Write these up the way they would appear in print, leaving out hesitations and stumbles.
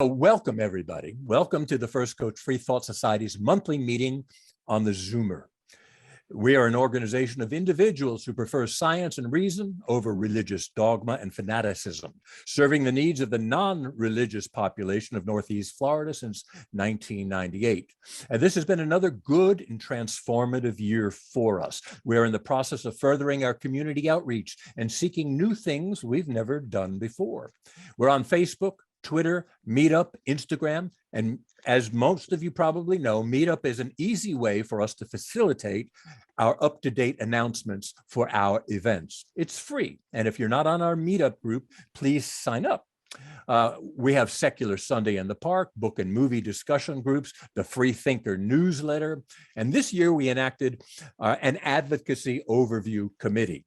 Welcome, everybody. Welcome to the First Coach Freethought Society's monthly meeting on the Zoomer. We are an organization of individuals who prefer science and reason over religious dogma and fanaticism, serving the needs of the non-religious population of Northeast Florida since 1998. And this has been another good and transformative year for us. We're in the process of furthering our community outreach and seeking new things we've never done before. We're on Facebook, Twitter, Meetup, Instagram, and as most of you probably know, Meetup is an easy way for us to facilitate our up-to-date announcements for our events. It's free, and if you're not on our Meetup group, please sign up. We have Secular Sunday in the Park, book and movie discussion groups, the Free Thinker newsletter, and this year we enacted an advocacy overview committee.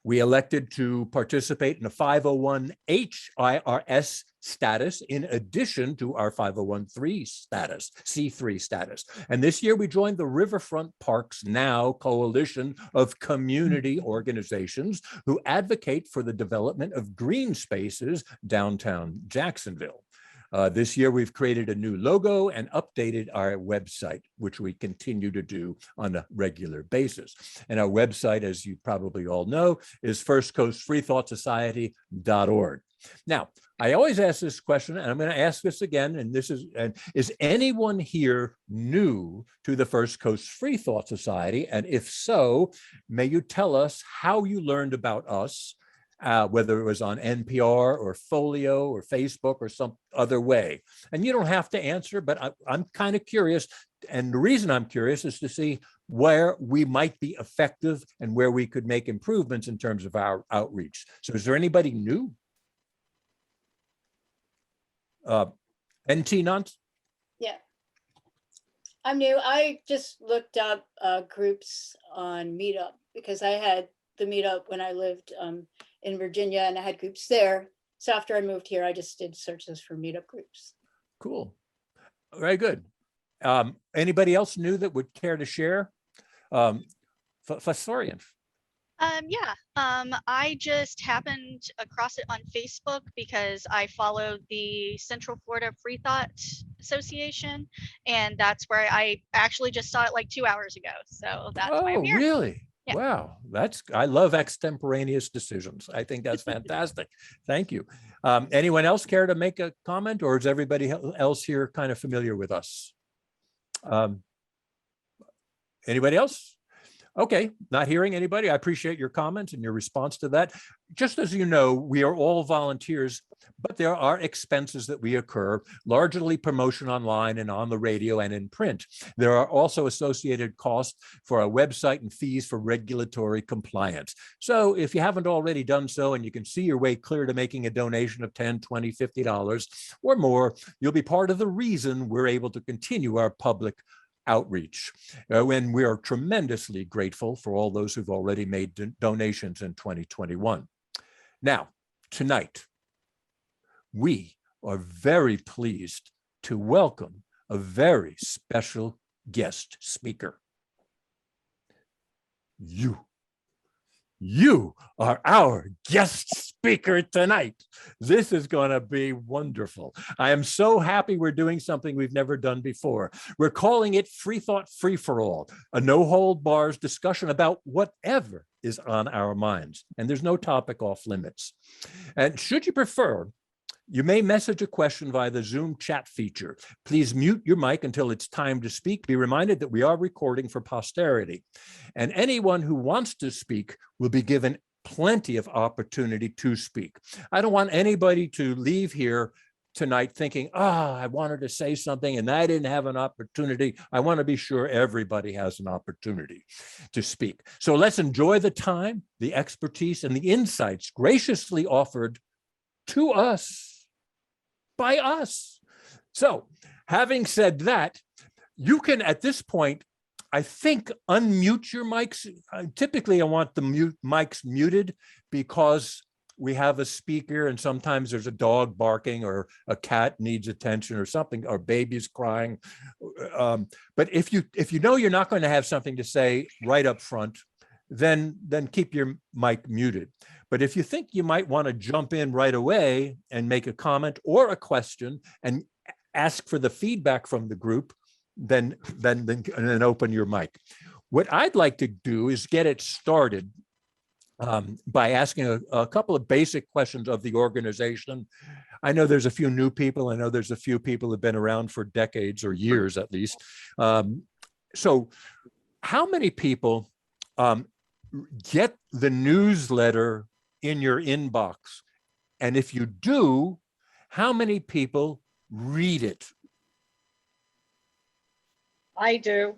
We elected to participate in a 501(h)(IRS) status in addition to our 501(c)(3) status. And this year we joined the Riverfront Parks Now coalition of community organizations who advocate for the development of green spaces downtown Jacksonville. This year, we've created a new logo and updated our website, which we continue to do on a regular basis. And our website, as you probably all know, is firstcoastfreethoughtsociety.org. Now, I always ask this question, and I'm going to ask this again, and is anyone here new to the First Coast Freethought Society? And if so, may you tell us how you learned about us, whether it was on NPR or Folio or Facebook or some other way. And you don't have to answer, but I'm kind of curious. And the reason I'm curious is to see where we might be effective and where we could make improvements in terms of our outreach. So is there anybody new? NT Nuns? Yeah, I'm new. I just looked up groups on Meetup because I had the Meetup when I lived in Virginia, and I had groups there. So after I moved here, I just did searches for Meetup groups. Cool. Very good. Anybody else new that would care to share? Fasorian. I just happened across it on Facebook because I followed the Central Florida Freethought Association, and that's where I actually just saw it like 2 hours ago. So that's why I'm here. Really? Yeah. Wow, I love extemporaneous decisions. I think that's fantastic. Thank you. Anyone else care to make a comment, or is everybody else here kind of familiar with us? Anybody else? Okay, not hearing anybody. I appreciate your comments and your response to that. Just as you know, we are all volunteers, but there are expenses that we incur, largely promotion online and on the radio and in print. There are also associated costs for our website and fees for regulatory compliance. So if you haven't already done so and you can see your way clear to making a donation of $10, $20, $50 or more, you'll be part of the reason we're able to continue our public outreach. When we are tremendously grateful for all those who've already made donations in 2021. Now, tonight, we are very pleased to welcome a very special guest speaker. You are our guest speaker tonight. This is going to be wonderful. I am so happy we're doing something we've never done before. We're calling it Freethought Free-For-All, a no-hold-bars discussion about whatever is on our minds. And there's no topic off limits. And should you prefer, you may message a question via the Zoom chat feature. Please mute your mic until it's time to speak. Be reminded that we are recording for posterity. And anyone who wants to speak will be given plenty of opportunity to speak. I don't want anybody to leave here tonight thinking, I wanted to say something and I didn't have an opportunity. I want to be sure everybody has an opportunity to speak. So let's enjoy the time, the expertise, and the insights graciously offered to us by us. So having said that, you can at this point, I think, unmute your mics. Typically, I want the mics muted because we have a speaker and sometimes there's a dog barking or a cat needs attention or something, or baby's crying. But if you know you're not going to have something to say right up front, then keep your mic muted. But if you think you might want to jump in right away and make a comment or a question and ask for the feedback from the group, then open your mic. What I'd like to do is get it started by asking a couple of basic questions of the organization. I know there's a few new people. I know there's a few people who've been around for decades or years at least. So how many people get the newsletter in your inbox? And if you do, how many people read it? I do.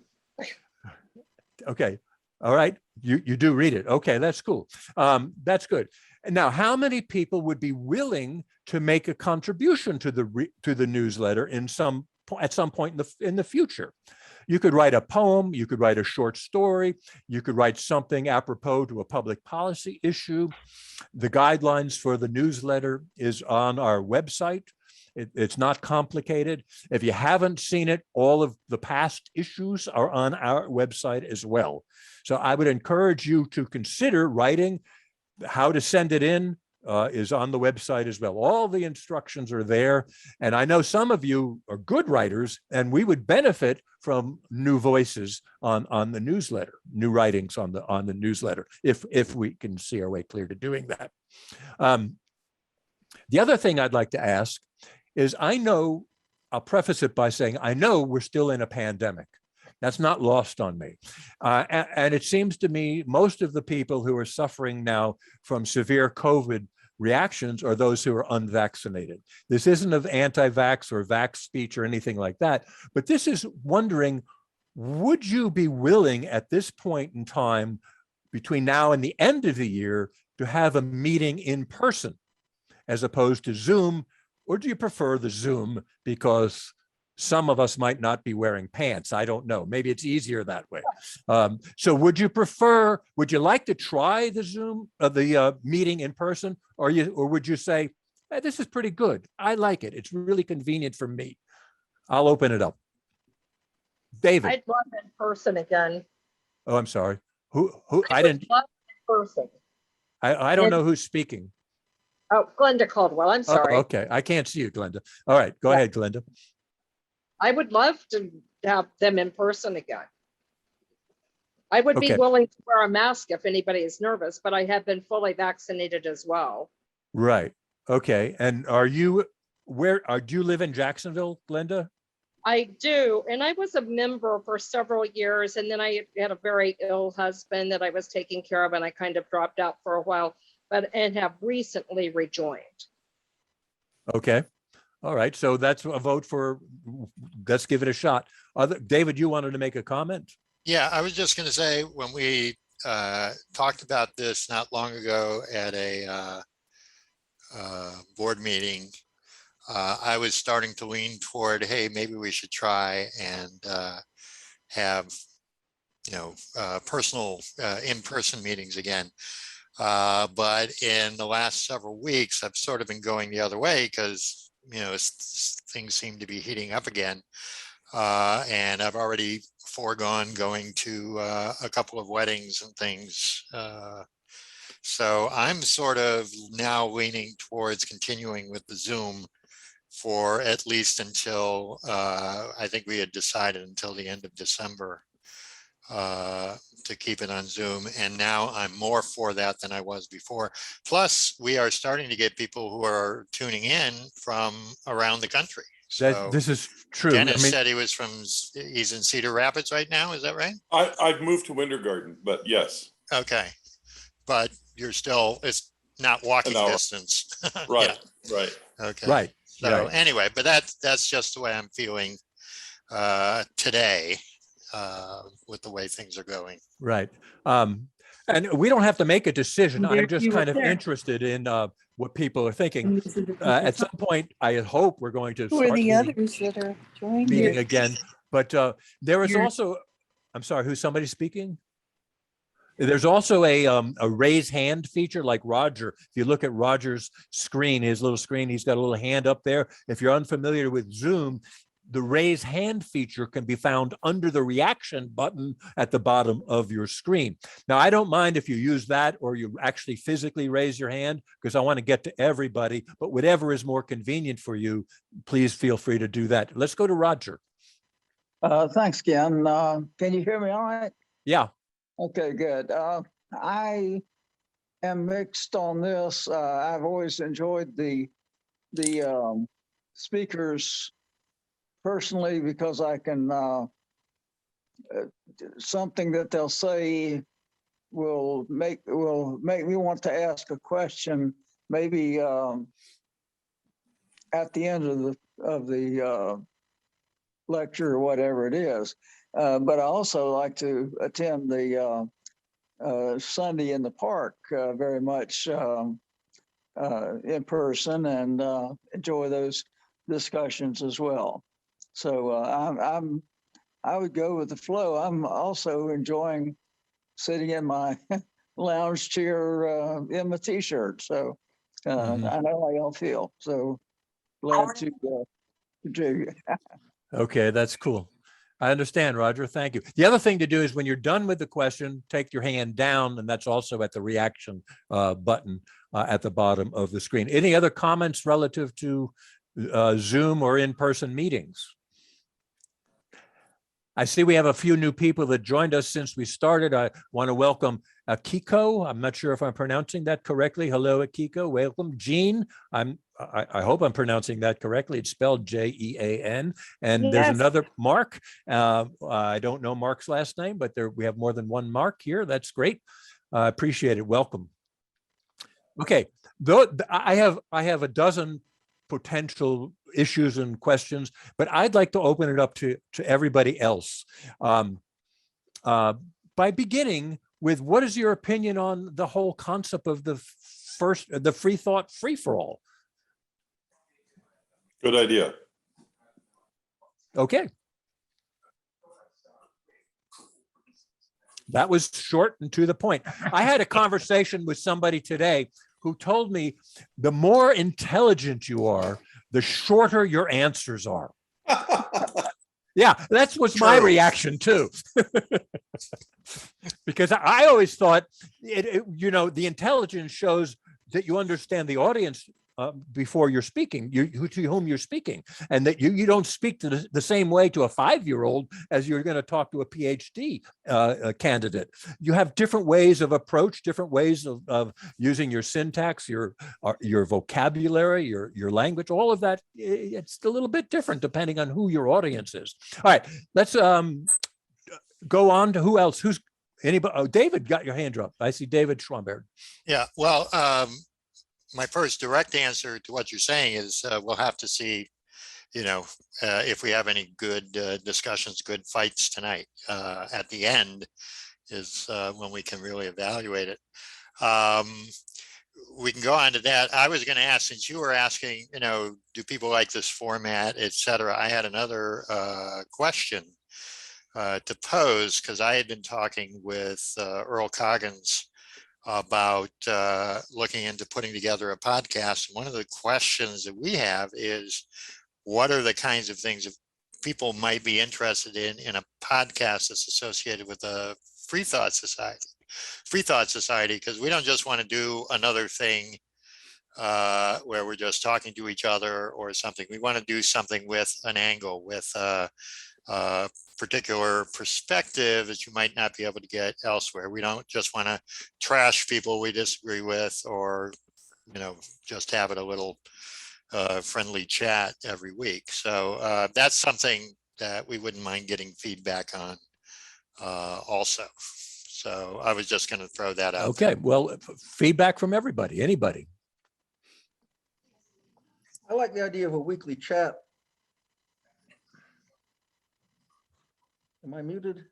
Okay. All right. You do read it. Okay, that's cool. That's good. Now, how many people would be willing to make a contribution to the newsletter at some point in the future? You could write a poem, you could write a short story, you could write something apropos to a public policy issue. The guidelines for the newsletter is on our website. It's not complicated. If you haven't seen it, all of the past issues are on our website as well. So I would encourage you to consider writing. How to send it in is on the website as well. All the instructions are there. And I know some of you are good writers, and we would benefit from new voices on the newsletter, new writings on the newsletter, if we can see our way clear to doing that. The other thing I'd like to ask is, I'll preface it by saying, I know we're still in a pandemic. That's not lost on me. And it seems to me most of the people who are suffering now from severe COVID reactions are those who are unvaccinated. This isn't of anti-vax or vax speech or anything like that, but this is wondering, would you be willing at this point in time, between now and the end of the year, to have a meeting in person as opposed to Zoom? Or do you prefer the Zoom because some of us might not be wearing pants? I don't know. Maybe it's easier that way. So would you like to try the Zoom, the meeting in person, or would you say, hey, this is pretty good. I like it. It's really convenient for me. I'll open it up. David. I'd love in person again. Oh, I'm sorry. Who I didn't. Love in person. I don't know who's speaking. Oh, Glenda Caldwell. I'm sorry. Oh, okay. I can't see you, Glenda. All right. Go ahead, Glenda. I would love to have them in person again. I would be Okay. willing to wear a mask if anybody is nervous, but I have been fully vaccinated as well. Right. Okay. And do you live in Jacksonville, Glenda? I do. And I was a member for several years. And then I had a very ill husband that I was taking care of, and I kind of dropped out for a while, and have recently rejoined. Okay. All right. So that's a vote for, let's give it a shot. David, you wanted to make a comment? Yeah, I was just going to say, when we talked about this not long ago at a board meeting, I was starting to lean toward, hey, maybe we should try and have, personal in-person meetings again. But in the last several weeks, I've sort of been going the other way because, things seem to be heating up again. And I've already foregone going to a couple of weddings and things. So I'm sort of now leaning towards continuing with the Zoom for at least until, I think we had decided until the end of December to keep it on Zoom. And now I'm more for that than I was before. Plus, we are starting to get people who are tuning in from around the country. So This is true. Dennis said he's in Cedar Rapids right now. Is that right? I've moved to Winter Garden, but yes. Okay. But it's not walking An hour. Distance. Right, Yeah. right. Okay. Right. So right. anyway, but that's just the way I'm feeling today with the way things are going. Right. And we don't have to make a decision. There I'm just you kind were of there. interested in what people are thinking. These are the At people. some point, I hope we're going to Who are start the others that are joining? meeting you? again. But there is You're- also, I'm sorry, who's somebody speaking? There's also a raise hand feature like Roger. If you look at Roger's screen, his little screen, he's got a little hand up there. If you're unfamiliar with Zoom, the raise hand feature can be found under the reaction button at the bottom of your screen. Now, I don't mind if you use that or you actually physically raise your hand, because I want to get to everybody, but whatever is more convenient for you, please feel free to do that. Let's go to Roger. Thanks, Ken. Can you hear me all right? Yeah. Okay, good. I am mixed on this. I've always enjoyed the speakers personally, because I can something that they'll say will make me want to ask a question, maybe at the end of the lecture or whatever it is. But I also like to attend the Sunday in the Park very much in person, and enjoy those discussions as well. So I would go with the flow. I'm also enjoying sitting in my lounge chair in my t-shirt. So I know how y'all feel. So glad to do. Okay, that's cool. I understand, Roger. Thank you. The other thing to do is when you're done with the question, take your hand down, and that's also at the reaction button at the bottom of the screen. Any other comments relative to Zoom or in-person meetings? I see we have a few new people that joined us since we started. I want to welcome Akiko. I'm not sure if I'm pronouncing that correctly. Hello, Akiko. Welcome. Jean, I hope I'm pronouncing that correctly. It's spelled Jean. And there's another Mark. I don't know Mark's last name, but we have more than one Mark here. That's great. I appreciate it. Welcome. Okay, I have a dozen potential issues and questions, but I'd like to open it up to everybody else by beginning with, what is your opinion on the whole concept of the Freethought Free-For-All? Good idea. Okay. That was short and to the point. I had a conversation with somebody today who told me the more intelligent you are, the shorter your answers are. Yeah, that was my reaction too. Because I always thought, the intelligence shows that you understand the audience before you're speaking, to whom you're speaking, and that you don't speak to the same way to a 5-year-old as you're going to talk to a PhD candidate. You have different ways of approach, different ways of using your syntax, your vocabulary, your language. All of that, it's a little bit different depending on who your audience is. All right, let's go on to who else. Who's anybody? Oh, David got your hand up. I see David Schwamberg. Yeah, well, my first direct answer to what you're saying is we'll have to see, if we have any good discussions, good fights tonight. At the end is when we can really evaluate it. We can go on to that. I was going to ask, since you were asking, do people like this format, et cetera, I had another question to pose, because I had been talking with Earl Coggins about looking into putting together a podcast. One of the questions that we have is, what are the kinds of things that people might be interested in a podcast that's associated with a Freethought Society, because we don't just want to do another thing where we're just talking to each other or something. We want to do something with an angle, with particular perspective that you might not be able to get elsewhere. We don't just want to trash people we disagree with, or just have it a little friendly chat every week. So that's something that we wouldn't mind getting feedback on also. So I was just going to throw that out. Okay, well, feedback from everybody, anybody. I like the idea of a weekly chat. Am I muted?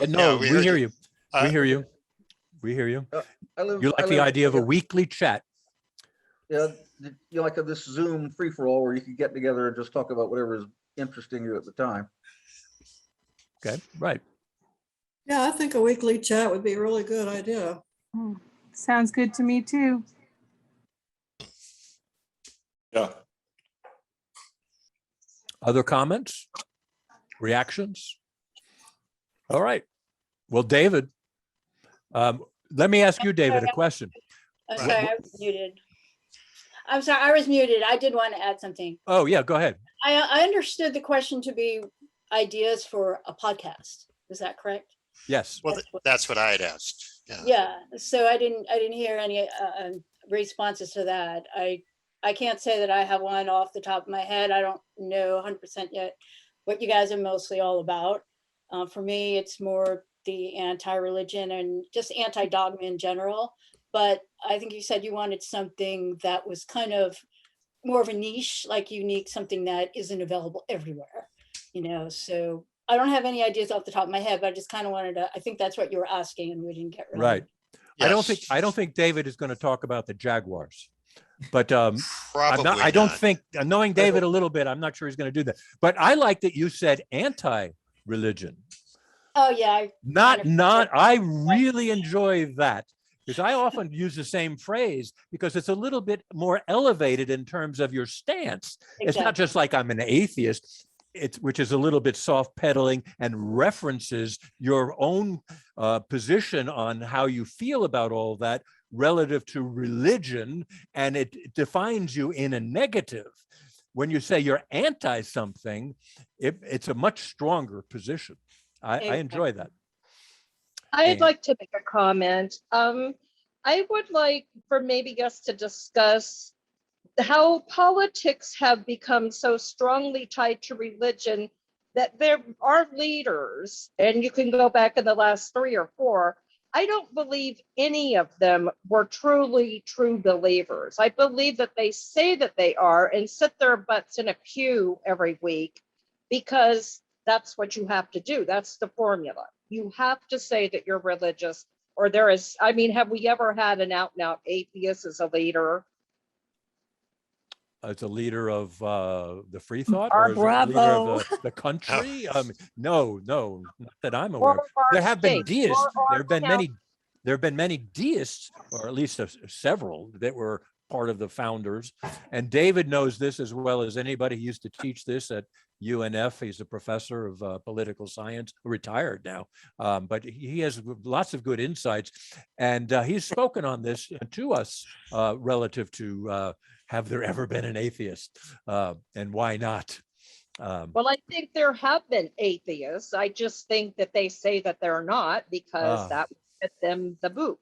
No, we hear you. We hear you. We hear you. You like the idea of a weekly chat? Yeah, you like this Zoom free-for-all where you can get together and just talk about whatever is interesting you at the time. Okay, right. Yeah, I think a weekly chat would be a really good idea. Sounds good to me too. Yeah. Other comments, reactions? All right. Well, David, let me ask you, David, a question. I'm Right. sorry, I was muted. I'm sorry, I was muted. I did want to add something. Oh, yeah, go ahead. I understood the question to be ideas for a podcast. Is that correct? Yes. Well, that's what I had asked. Yeah. Yeah, so I didn't hear any responses to that. I can't say that I have one off the top of my head. I don't know 100% yet what you guys are mostly all about. For me, it's more the anti-religion and just anti-dogma in general. But I think you said you wanted something that was kind of more of a niche, like unique, something that isn't available everywhere, you know? So I don't have any ideas off the top of my head, but I just kind of wanted to, I think that's what you were asking and we didn't get really. Right. I Yes. don't think David is going to talk about the Jaguars. But Probably I don't not. think, knowing David a little bit, I'm not sure he's going to do that. But I like that you said anti-religion. Oh yeah. I really enjoy that, because I often use the same phrase because it's a little bit more elevated in terms of your stance. It's not just like I'm an atheist, which is a little bit soft pedaling and references your own position on how you feel about all that relative to religion, and it defines you in a negative. When you say you're anti something, it's a much stronger position. I enjoy that. I'd like to make a comment. I would like for maybe us to discuss how politics have become so strongly tied to religion that there are leaders, and you can go back in the last 3 or 4. I don't believe any of them were truly true believers. I believe that they say that they are and sit their butts in a pew every week because that's what you have to do. That's the formula. You have to say that you're religious, or there is, I mean, have we ever had an out and out atheist as a leader? As a leader of the Freethought, Our or as a leader bravo. of the country? No, not that I'm aware Or of. our There have been state, deists. or our There have been many deists, or at least several that were part of the founders. And David knows this as well as anybody. He used to teach this at UNF. He's a professor of political science, retired now, but he has lots of good insights. And he's spoken on this to us relative to have there ever been an atheist, and why not? Well, I think there have been atheists. I just think that they say that they're not because that would get them the boot.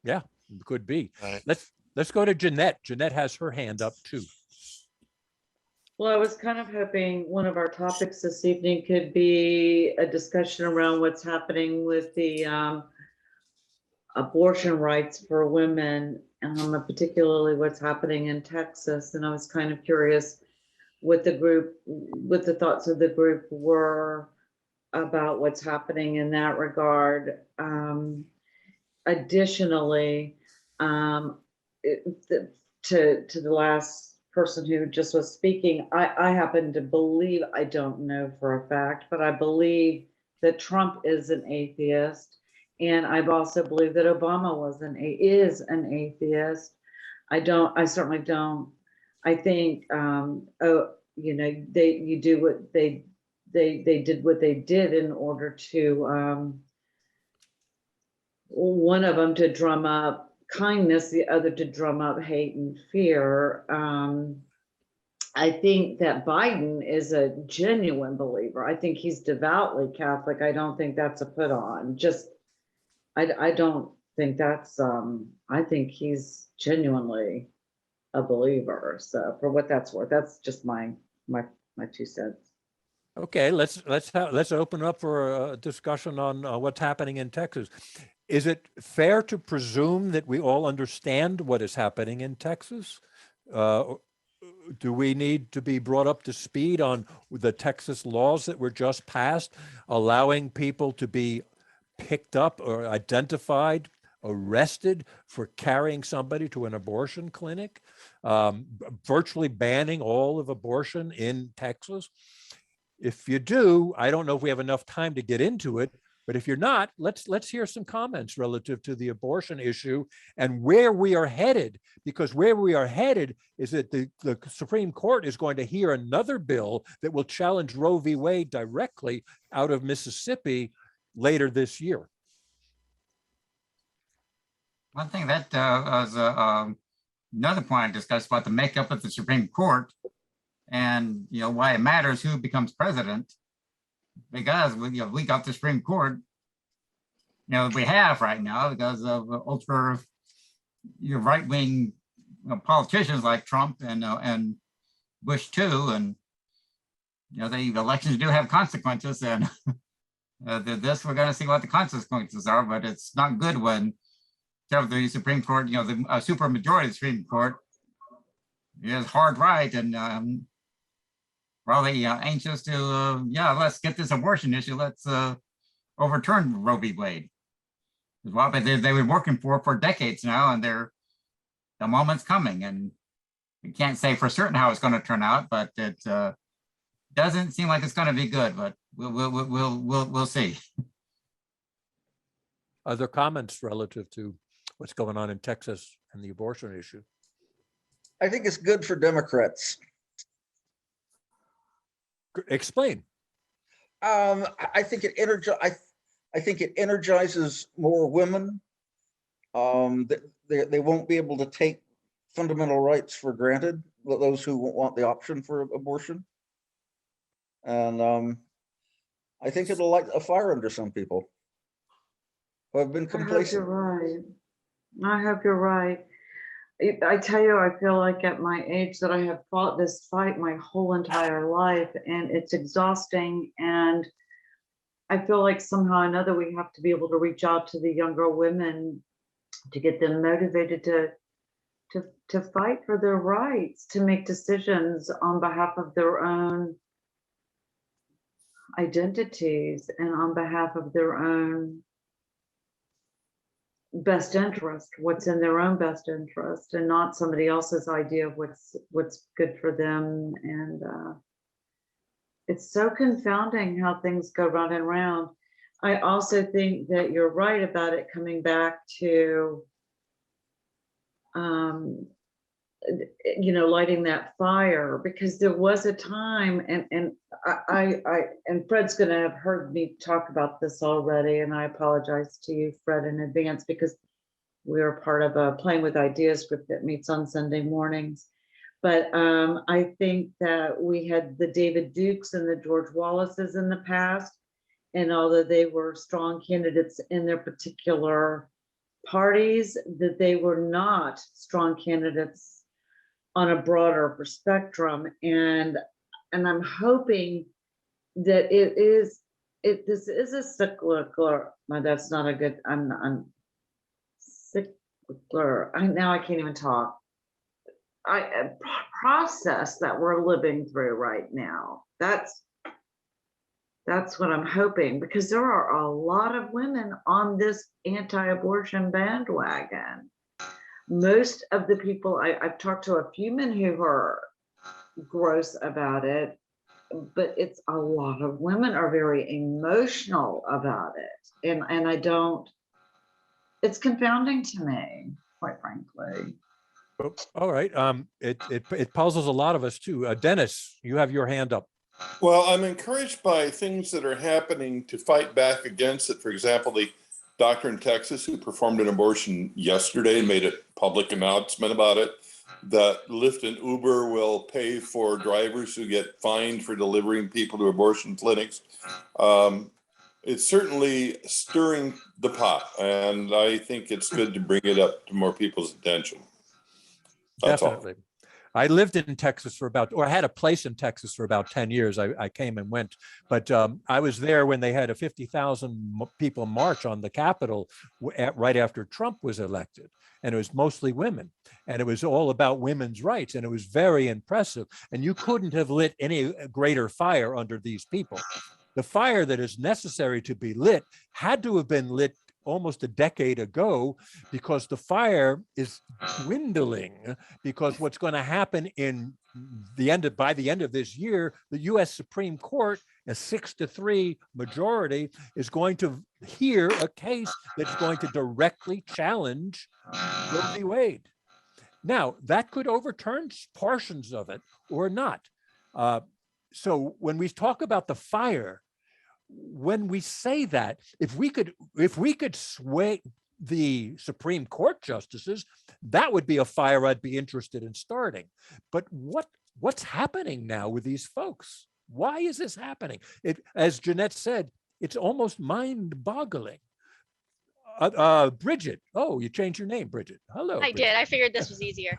Yeah, could be. Right. Let's go to Jeanette. Jeanette has her hand up too. Well, I was kind of hoping one of our topics this evening could be a discussion around what's happening with the abortion rights for women, particularly what's happening in Texas. And I was kind of curious what the thoughts of the group were about what's happening in that regard. Additionally, to the last person who just was speaking, I happen to believe, I don't know for a fact, but I believe that Trump is an atheist. And I've also believed that Obama is an atheist. I certainly don't. I think, they did what they did in order to, one of them to drum up kindness, the other to drum up hate and fear. I think that Biden is a genuine believer. I think he's devoutly Catholic. I don't think that's a put on. I don't think that's, I think he's genuinely a believer. So for what that's worth, that's just my 2 cents. Okay, let's open up for a discussion on what's happening in Texas. Is it fair to presume that we all understand what is happening in Texas? Do we need to be brought up to speed on the Texas laws that were just passed, allowing people to be picked up or identified, arrested for carrying somebody to an abortion clinic, virtually banning all of abortion in Texas? If you do, I don't know if we have enough time to get into it, But if you're not, let's hear some comments relative to the abortion issue and where we are headed, because where we are headed is that the Supreme Court is going to hear another bill that will challenge Roe v. Wade directly out of Mississippi later this year. One thing that was another point I discussed about the makeup of the Supreme Court, and why it matters who becomes president, because we got the Supreme Court we have right now because of ultra right-wing politicians like Trump and Bush too, and the elections do have consequences, and this we're going to see what the consequences are, but it's not good when the Supreme Court, the super majority of the Supreme Court is hard right and probably anxious to, let's get this abortion issue, let's overturn Roe v. Wade. Well, but they've been working for decades now, and the moment's coming, and we can't say for certain how it's going to turn out, but it doesn't seem like it's going to be good, but we'll see. Other comments relative to what's going on in Texas and the abortion issue? I think it's good for Democrats. Explain. I think it energizes more women. They won't be able to take fundamental rights for granted, those who want the option for abortion. And I think it'll light a fire under some people who have been complacent. I hope you're right. I tell you, I feel like at my age that I have fought this fight my whole entire life, and it's exhausting. And I feel like somehow or another we have to be able to reach out to the younger women to get them motivated to fight for their rights, to make decisions on behalf of their own identities and on behalf of their own best interest, what's in their own best interest, and not somebody else's idea of what's good for them. And it's so confounding how things go round and round. I also think that you're right about it coming back to lighting that fire, because there was a time, and Fred's going to have heard me talk about this already, and I apologize to you, Fred, in advance, because we're part of a Playing with Ideas group that meets on Sunday mornings. But I think that we had the David Dukes and the George Wallaces in the past, and although they were strong candidates in their particular parties, that they were not strong candidates on a broader spectrum. And I'm hoping that this is a cyclical, no, that's not a good, I'm cyclical, now I can't even talk. A process that we're living through right now. That's what I'm hoping, because there are a lot of women on this anti-abortion bandwagon. Most of the people, I've talked to a few men who are gross about it, but it's a lot of women are very emotional about it. And I don't, it's confounding to me, quite frankly. All right. It puzzles a lot of us too. Dennis, you have your hand up. Well, I'm encouraged by things that are happening to fight back against it. For example, the doctor in Texas who performed an abortion yesterday made a public announcement about it, that Lyft and Uber will pay for drivers who get fined for delivering people to abortion clinics. It's certainly stirring the pot, and I think it's good to bring it up to more people's attention. That's Definitely. all. I lived in Texas for had a place in Texas for about 10 years. I came and went, but I was there when they had a 50,000 people march on the Capitol right after Trump was elected. And it was mostly women, and it was all about women's rights. And it was very impressive. And you couldn't have lit any greater fire under these people. The fire that is necessary to be lit had to have been lit almost a decade ago, because the fire is dwindling, because what's going to happen by the end of this year, the US Supreme Court a 6-3 majority is going to hear a case that's going to directly challenge Roe v. Wade. Now, that could overturn portions of it or not. So when we talk about the fire, when we say that, if we could sway the Supreme Court justices, that would be a fire I'd be interested in starting. But what's happening now with these folks? Why is this happening? As Jeanette said, it's almost mind-boggling. Bridget, oh, you changed your name, Bridget. Hello. I Bridget. did. I figured this was easier.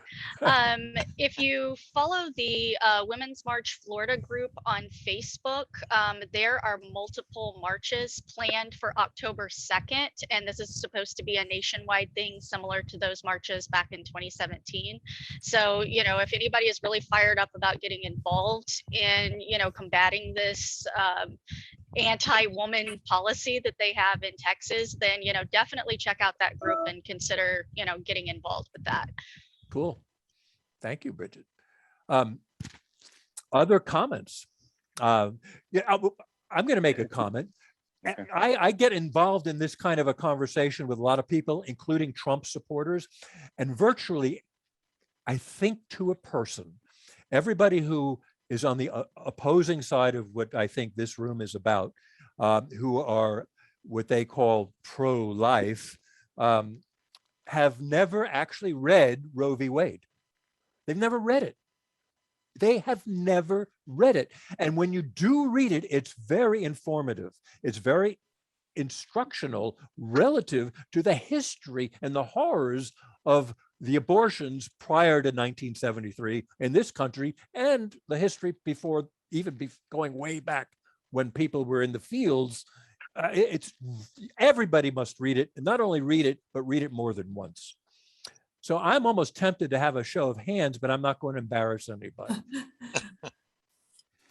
If you follow the Women's March Florida group on Facebook, there are multiple marches planned for October 2nd, and this is supposed to be a nationwide thing similar to those marches back in 2017. So, you know, if anybody is really fired up about getting involved in, you know, combating this anti-woman policy that they have in Texas, then, you know, definitely check out that group and consider, you know, getting involved with that. Cool. Thank you, Bridget. Other comments? Yeah, I'm going to make a comment. I get involved in this kind of a conversation with a lot of people, including Trump supporters, and virtually, I think to a person, everybody who is on the opposing side of what I think this room is about, who are what they call pro-life, have never actually read Roe v. Wade. They've never read it. They have never read it. And when you do read it, it's very informative. It's very instructional relative to the history and the horrors of the abortions prior to 1973 in this country, and the history before, even going way back when people were in the fields. It's everybody must read it, and not only read it, but read it more than once. So I'm almost tempted to have a show of hands, but I'm not going to embarrass anybody.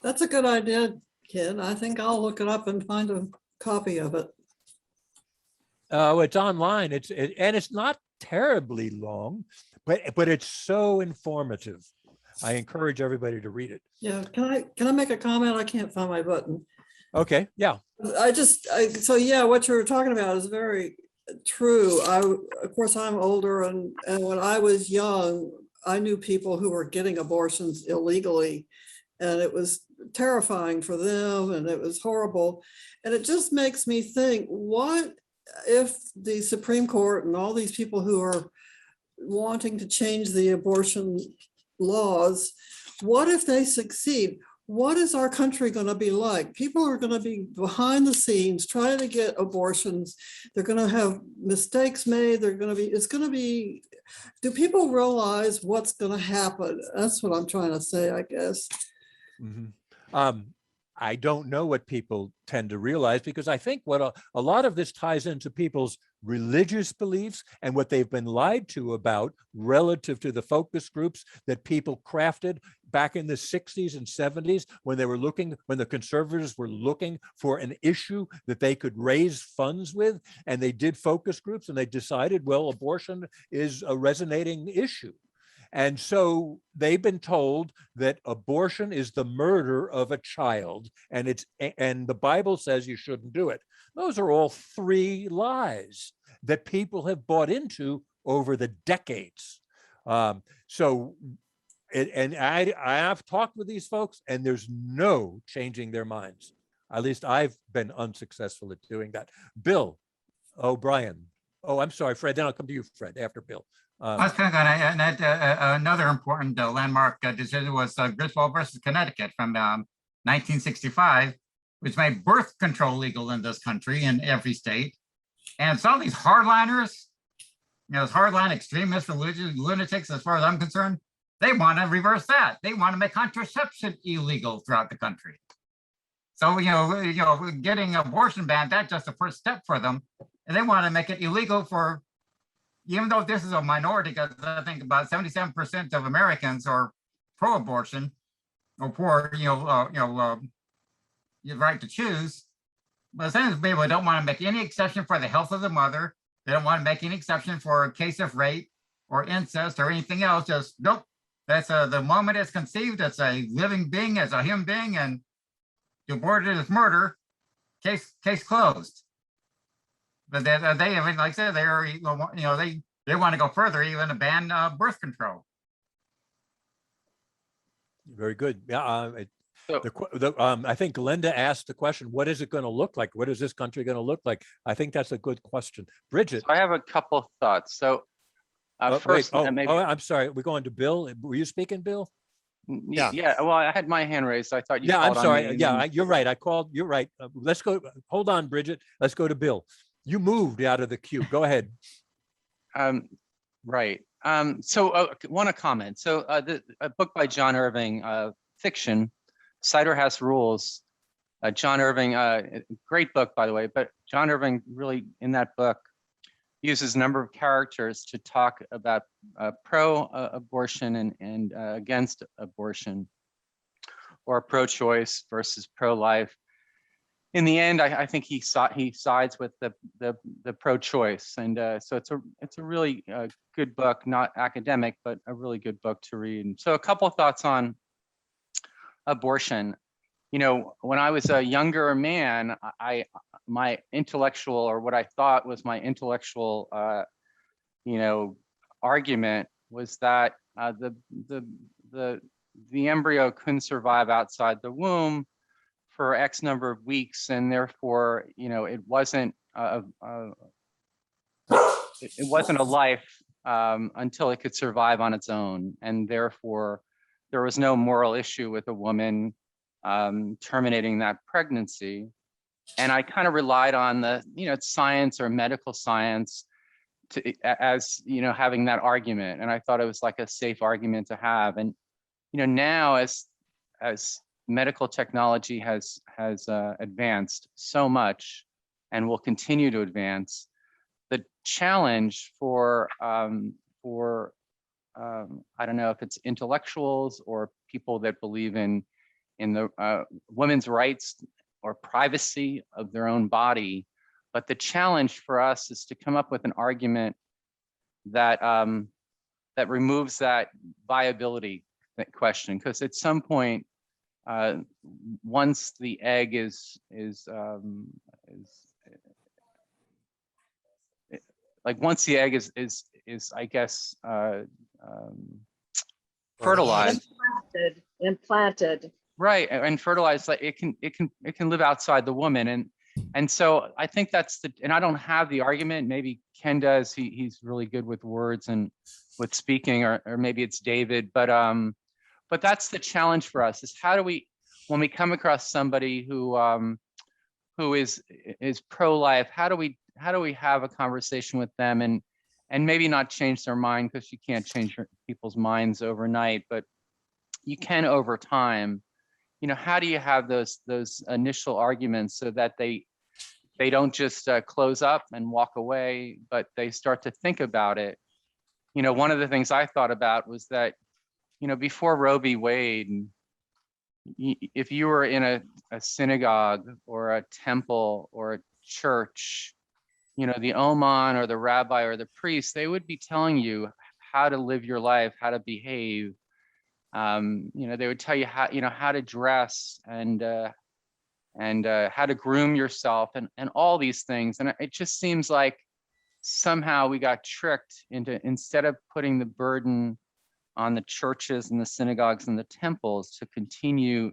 That's a good idea, kid. I think I'll look it up and find a copy of it. Oh, it's online. And it's not terribly long, but it's so informative. I encourage everybody to read it. Yeah, can I make a comment? I can't find my button. Okay, yeah. So yeah, what you were talking about is very true. Of course, I'm older, and when I was young, I knew people who were getting abortions illegally, and it was terrifying for them, and it was horrible. And it just makes me think, what if the Supreme Court and all these people who are wanting to change the abortion laws, what if they succeed? What is our country going to be like? People are going to be behind the scenes trying to get abortions. They're going to have mistakes made. It's going to be, do people realize what's going to happen? That's what I'm trying to say, I guess. Mm-hmm. I don't know what people tend to realize, because I think what a lot of this ties into people's religious beliefs and what they've been lied to about relative to the focus groups that people crafted back in the 60s and 70s when the conservatives were looking for an issue that they could raise funds with, and they did focus groups and they decided, well, abortion is a resonating issue. And so they've been told that abortion is the murder of a child, and the Bible says you shouldn't do it. Those are all three lies that people have bought into over the decades. And I've talked with these folks, and there's no changing their minds. At least I've been unsuccessful at doing that. Bill O'Brien. Oh, I'm sorry, Fred. Then I'll come to you, Fred, after Bill. I was kind of gonna, another important landmark decision was Griswold versus Connecticut from 1965, which made birth control legal in this country in every state. And some of these hardliners, you know, those hardline extremist religious lunatics, as far as I'm concerned, they want to reverse that. They want to make contraception illegal throughout the country. So, you know, getting abortion banned, that's just the first step for them. And they want to make it illegal for, even though this is a minority, because I think about 77% of Americans are pro-abortion or for, your right to choose. But some people don't want to make any exception for the health of the mother. They don't want to make any exception for a case of rape or incest or anything else. Just nope. That's the moment it's conceived. It's a living being, it's a human being, and you aborted is murder, case closed. But they, I mean, like I said, they're, you know, they want to go further, even to ban birth control. Very good. Yeah. So- I think Glenda asked the question, what is it going to look like? What is this country going to look like? I think that's a good question. Bridget. I have a couple thoughts. So first, maybe. I'm sorry. We're going to Bill. Were you speaking, Bill? Yeah. Yeah, well, I had my hand raised. I thought you Yeah, I'm called on sorry. me, Yeah, then- you're right. I called. You're right. Let's go. Hold on, Bridget. Let's go to Bill. You moved out of the queue. Go ahead. Right. So want to comment. So a book by John Irving, fiction, Cider House Rules. John Irving, great book, by the way, but John Irving really in that book uses a number of characters to talk about pro-abortion and against abortion, or pro-choice versus pro-life. In the end, I think he sides with the pro-choice, and so it's a really good book, not academic, but a really good book to read. And so a couple of thoughts on abortion. You know, when I was a younger man, my intellectual, or what I thought was my intellectual, argument was that the embryo couldn't survive outside the womb for X number of weeks, and therefore, it wasn't a life until it could survive on its own, and therefore there was no moral issue with a woman terminating that pregnancy. And I kind of relied on the science or medical science as having that argument, and I thought it was like a safe argument to have. And now as medical technology has advanced so much and will continue to advance, the challenge for I don't know if it's intellectuals or people that believe in the women's rights or privacy of their own body, but the challenge for us is to come up with an argument that that removes that viability question, because at some point, once the egg is once the egg is I guess fertilized, implanted. Right, and fertilized, like it can live outside the woman, and so I think that's and I don't have the argument. Maybe Ken does. He's really good with words and with speaking, or maybe it's David. But that's the challenge for us: is how do we, when we come across somebody who is pro-life, how do we have a conversation with them and maybe not change their mind, because you can't change people's minds overnight, but you can over time. How do you have those initial arguments so that they don't just close up and walk away, but they start to think about it? One of the things I thought about was that, before Roe v. Wade, if you were in a synagogue or a temple or a church, the Oman or the rabbi or the priest, they would be telling you how to live your life, how to behave. They would tell you how to dress and how to groom yourself and all these things. And it just seems like somehow we got tricked into, instead of putting the burden on the churches and the synagogues and the temples to continue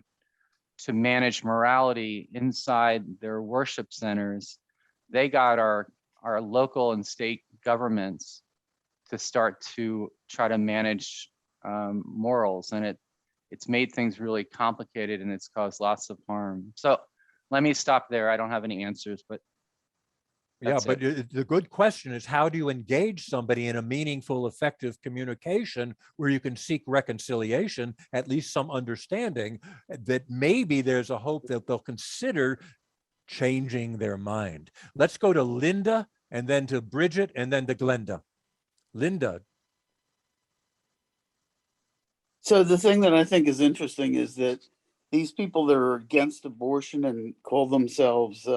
to manage morality inside their worship centers, they got our local and state governments to start to try to manage morals, and it's made things really complicated, and it's caused lots of harm. So let me stop there. I don't have any answers, but yeah, but the good question is, how do you engage somebody in a meaningful, effective communication where you can seek reconciliation, at least some understanding that maybe there's a hope that they'll consider changing their mind. Let's go to Linda, and then to Bridget, and then to Glenda. Linda. So the thing that I think is interesting is that these people that are against abortion and call themselves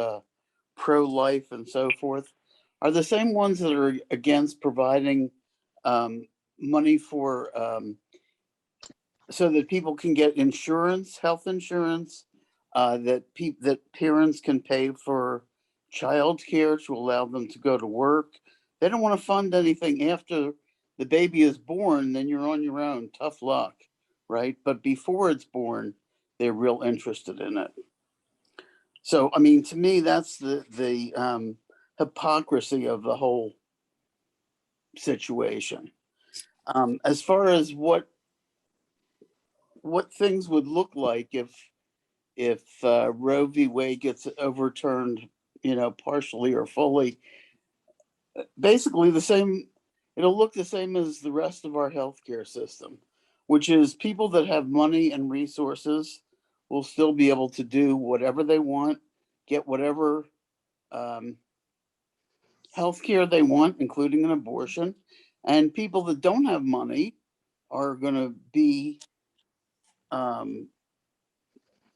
pro-life and so forth are the same ones that are against providing money for so that people can get insurance, health insurance, that parents can pay for childcare to allow them to go to work. They don't want to fund anything after the baby is born, then you're on your own. Tough luck, right? But before it's born, they're real interested in it. So, I mean, to me, that's the hypocrisy of the whole situation. As far as what things would look like if Roe v. Wade gets overturned, partially or fully, basically the same. It'll look the same as the rest of our healthcare system, which is people that have money and resources will still be able to do whatever they want, get whatever healthcare they want, including an abortion. And people that don't have money are going to be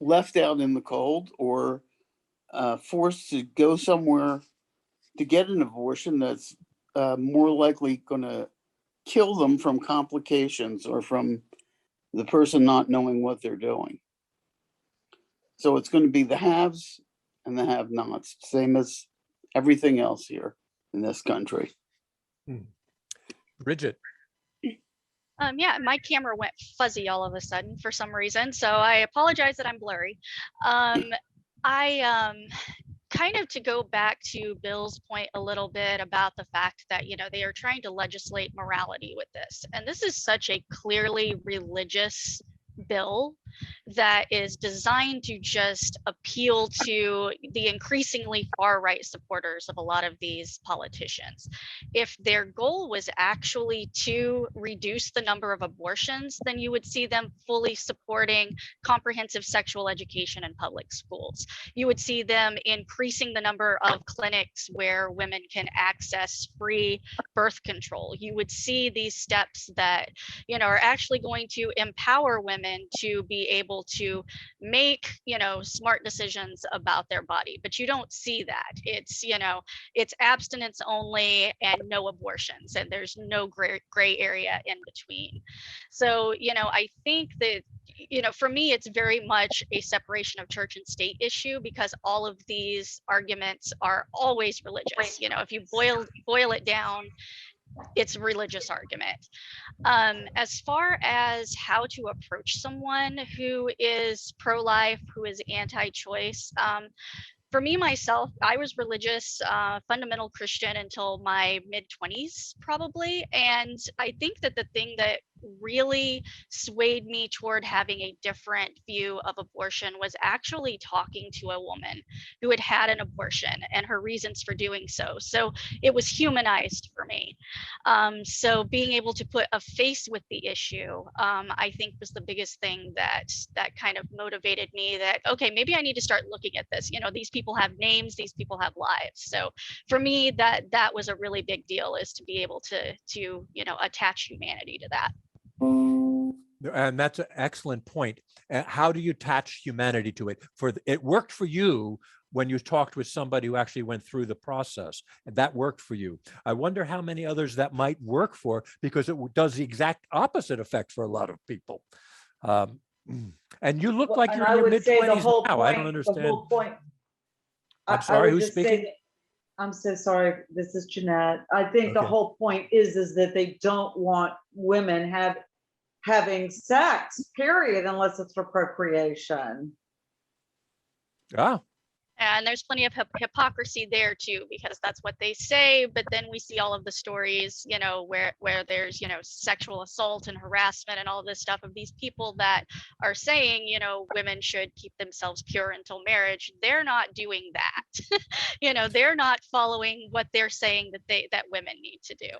left out in the cold or forced to go somewhere to get an abortion that's more likely going to kill them from complications or from the person not knowing what they're doing. So it's going to be the haves and the have-nots, same as everything else here in this country. Bridget. Yeah, my camera went fuzzy all of a sudden for some reason, so I apologize that I'm blurry. I kind of to go back to Bill's point a little bit about the fact that, they are trying to legislate morality with this. And this is such a clearly religious bill that is designed to just appeal to the increasingly far right supporters of a lot of these politicians. If their goal was actually to reduce the number of abortions, then you would see them fully supporting comprehensive sexual education in public schools. You would see them increasing the number of clinics where women can access free birth control. You would see these steps that, are actually going to empower women to be able to make, smart decisions about their body. But you don't see that. It's abstinence only and no abortions, and there's no gray area in between. So, I think that, for me, it's very much a separation of church and state issue, because all of these arguments are always religious. If you boil it down, it's a religious argument. As far as how to approach someone who is pro-life, who is anti-choice, for me, myself, I was religious, fundamental Christian until my mid-20s, probably. And I think that the thing that really swayed me toward having a different view of abortion was actually talking to a woman who had had an abortion and her reasons for doing so. So it was humanized for me. So being able to put a face with the issue, I think was the biggest thing that kind of motivated me that, okay, maybe I need to start looking at this. These people have names, these people have lives. So for me, that was a really big deal, is to be able to attach humanity to that. And that's an excellent point. How do you attach humanity to it? It worked for you when you talked with somebody who actually went through the process, and that worked for you. I wonder how many others that might work for, because it does the exact opposite effect for a lot of people. And you look like you're in your mid-20s now. I don't understand. The whole point. I'm sorry, who's speaking? I'm so sorry. This is Jeanette. I think the whole point is that they don't want women having sex, period, unless it's for procreation. Ah. And there's plenty of hypocrisy there too, because that's what they say. But then we see all of the stories, where there's, sexual assault and harassment and all of this stuff of these people that are saying, women should keep themselves pure until marriage. They're not doing that. They're not following what they're saying that women need to do.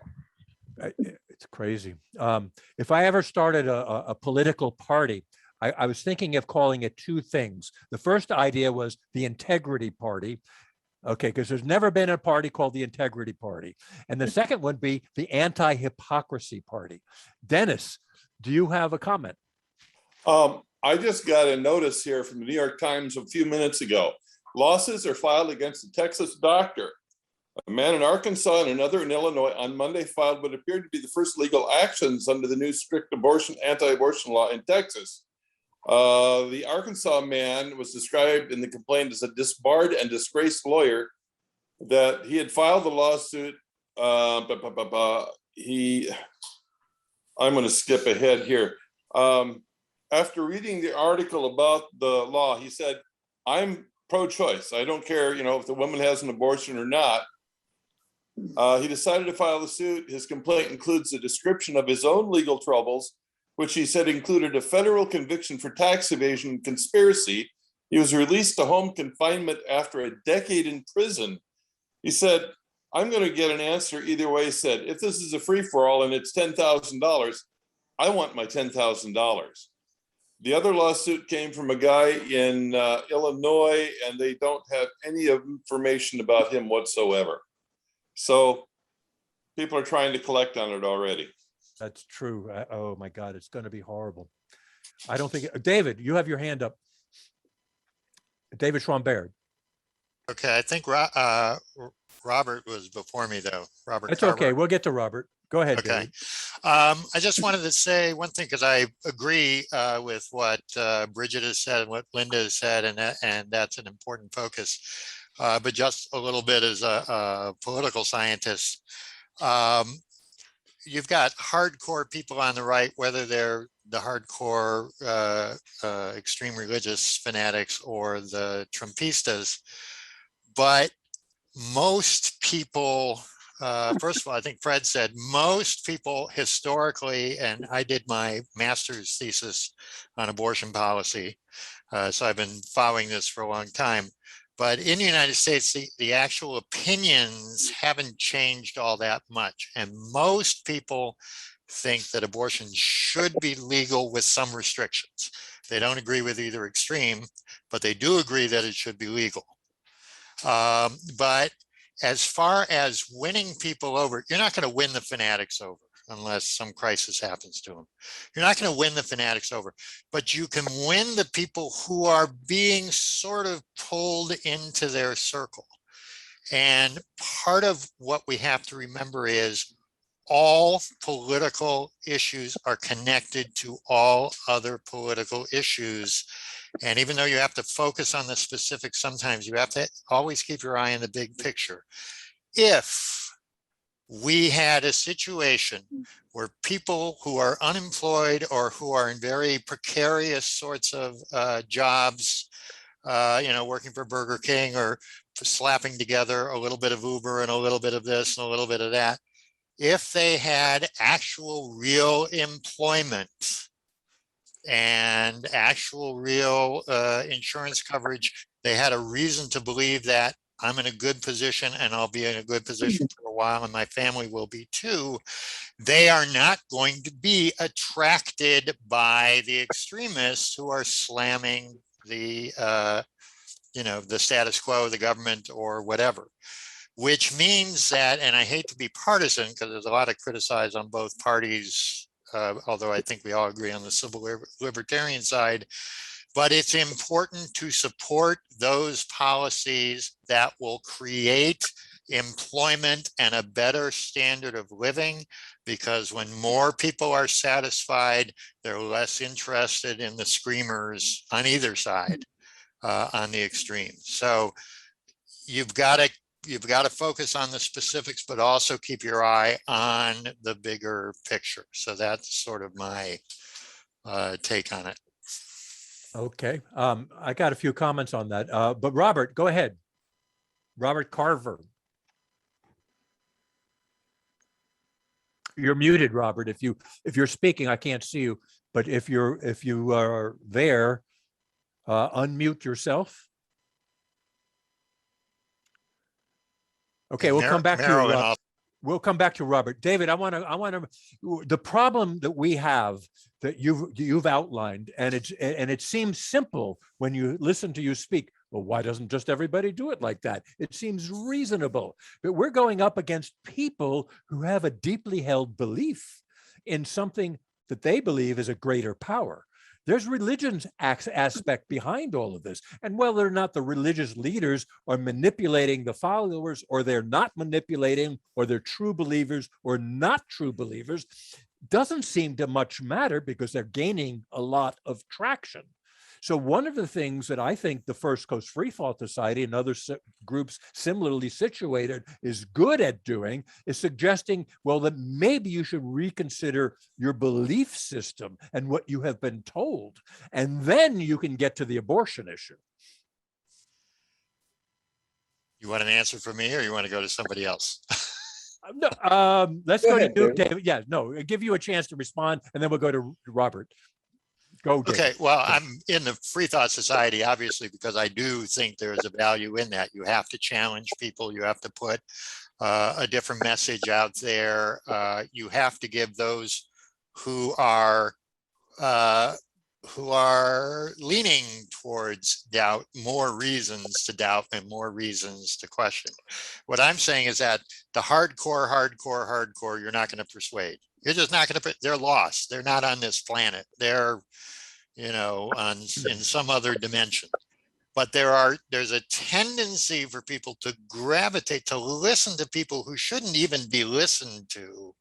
It's crazy. If I ever started a political party, I was thinking of calling it two things. The first idea was the Integrity Party, because there's never been a party called the Integrity Party. And the second would be the Anti-Hypocrisy Party. Dennis, do you have a comment? I just got a notice here from the New York Times a few minutes ago. Lawsuits are filed against a Texas doctor. A man in Arkansas and another in Illinois on Monday filed what appeared to be the first legal actions under the new strict anti-abortion law in Texas. The Arkansas man was described in the complaint as a disbarred and disgraced lawyer, that he had filed the lawsuit. I'm going to skip ahead here. After reading the article about the law, he said, I'm pro-choice. I don't care, if the woman has an abortion or not. He decided to file the suit. His complaint includes a description of his own legal troubles, which he said included a federal conviction for tax evasion and conspiracy. He was released to home confinement after a decade in prison. He said, I'm going to get an answer either way. He said, if this is a free-for-all and it's $10,000, I want my $10,000. The other lawsuit came from a guy in Illinois, and they don't have any information about him whatsoever. So people are trying to collect on it already. That's true. Oh my God, it's going to be horrible. I don't think, David, you have your hand up. David Schwambert. Okay, I think Robert was before me though. Robert. It's Carver. okay. We'll get to Robert. Go ahead, Okay. David. I just wanted to say one thing, because I agree with what Bridget has said and what Linda has said, and that's an important focus. But just a little bit as a political scientist, you've got hardcore people on the right, whether they're the hardcore extreme religious fanatics or the Trumpistas, but most people, first of all, I think Fred said most people historically, and I did my master's thesis on abortion policy, so I've been following this for a long time. But in the United States, the actual opinions haven't changed all that much. And most people think that abortion should be legal with some restrictions. They don't agree with either extreme, but they do agree that it should be legal. But as far as winning people over, you're not going to win the fanatics over unless some crisis happens to them. You're not going to win the fanatics over, but you can win the people who are being sort of pulled into their circle. And part of what we have to remember is all political issues are connected to all other political issues. And even though you have to focus on the specifics, sometimes you have to always keep your eye on the big picture. If we had a situation where people who are unemployed or who are in very precarious sorts of jobs, working for Burger King or slapping together a little bit of Uber and a little bit of this and a little bit of that, if they had actual real employment and actual real insurance coverage, they had a reason to believe that I'm in a good position and I'll be in a good position for a while and my family will be too. They are not going to be attracted by the extremists who are slamming the, the status quo, the government or whatever, which means that, and I hate to be partisan because there's a lot of criticize on both parties, although I think we all agree on the civil libertarian side, but it's important to support those policies that will create employment and a better standard of living, because when more people are satisfied, they're less interested in the screamers on either side, on the extreme. So you've got to focus on the specifics, but also keep your eye on the bigger picture. So that's sort of my take on it. Okay, I got a few comments on that, but Robert, go ahead. Robert Carver. You're muted, Robert. If you're speaking, I can't see you, but if you are there, unmute yourself. Okay, we'll come back to you, Robert. We'll come back to Robert. David, I want to. The problem that we have that you've outlined, and it seems simple when you listen to you speak. Well, why doesn't just everybody do it like that? It seems reasonable, but we're going up against people who have a deeply held belief in something that they believe is a greater power. There's religion's aspect behind all of this. And whether or not the religious leaders are manipulating the followers, or they're not manipulating, or they're true believers or not true believers, doesn't seem to much matter because they're gaining a lot of traction. So one of the things that I think the First Coast Freethought Society and other groups similarly situated is good at doing is suggesting, well, that maybe you should reconsider your belief system and what you have been told, and then you can get to the abortion issue. You want an answer from me, or you want to go to somebody else? No, let's go to David. Yeah, no, I'll give you a chance to respond, and then we'll go to Robert. Go, David. Okay, well, I'm in the Freethought Society, obviously, because I do think there is a value in that. You have to challenge people. You have to put a different message out there. You have to give those who are leaning towards doubt more reasons to doubt and more reasons to question. What I'm saying is that the hardcore, you're not going to persuade. You're just not going to. They're lost. They're not on this planet. They're, you know, in some other dimension. But there's a tendency for people to gravitate to listen to people who shouldn't even be listened to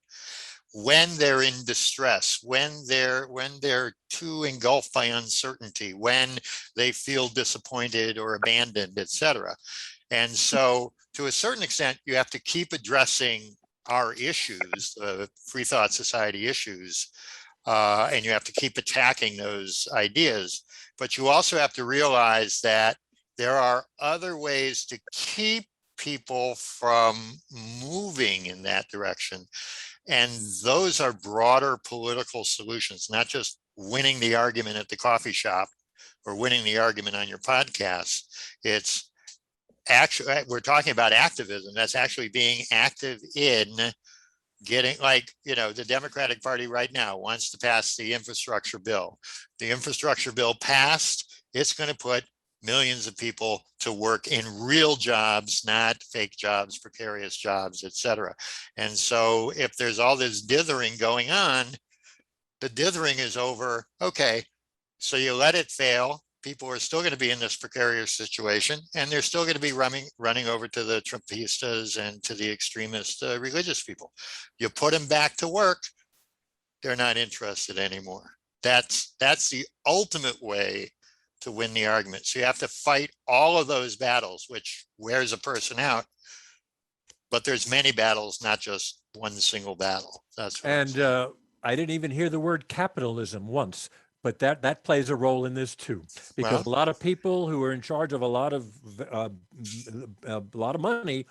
when they're in distress, when they're too engulfed by uncertainty, when they feel disappointed or abandoned, etc. And so, to a certain extent, you have to keep addressing our issues, Freethought Society issues, and you have to keep attacking those ideas. But you also have to realize that there are other ways to keep people from moving in that direction. And those are broader political solutions, not just winning the argument at the coffee shop or winning the argument on your podcast. It's actually, we're talking about activism. That's actually being active in getting, like, you know, the Democratic Party right now wants to pass the infrastructure bill. The infrastructure bill passed, it's going to put millions of people to work in real jobs, not fake jobs, precarious jobs, etc. And so if there's all this dithering going on, the dithering is over. Okay, so you let it fail. People are still going to be in this precarious situation, and they're still going to be running over to the Trumpistas and to the extremist religious people. You put them back to work, they're not interested anymore. That's the ultimate way to win the argument. So you have to fight all of those battles, which wears a person out. But there's many battles, not just one single battle. That's what and I didn't even hear the word capitalism once. But that plays a role in this too, because a lot of people who are in charge of a lot of money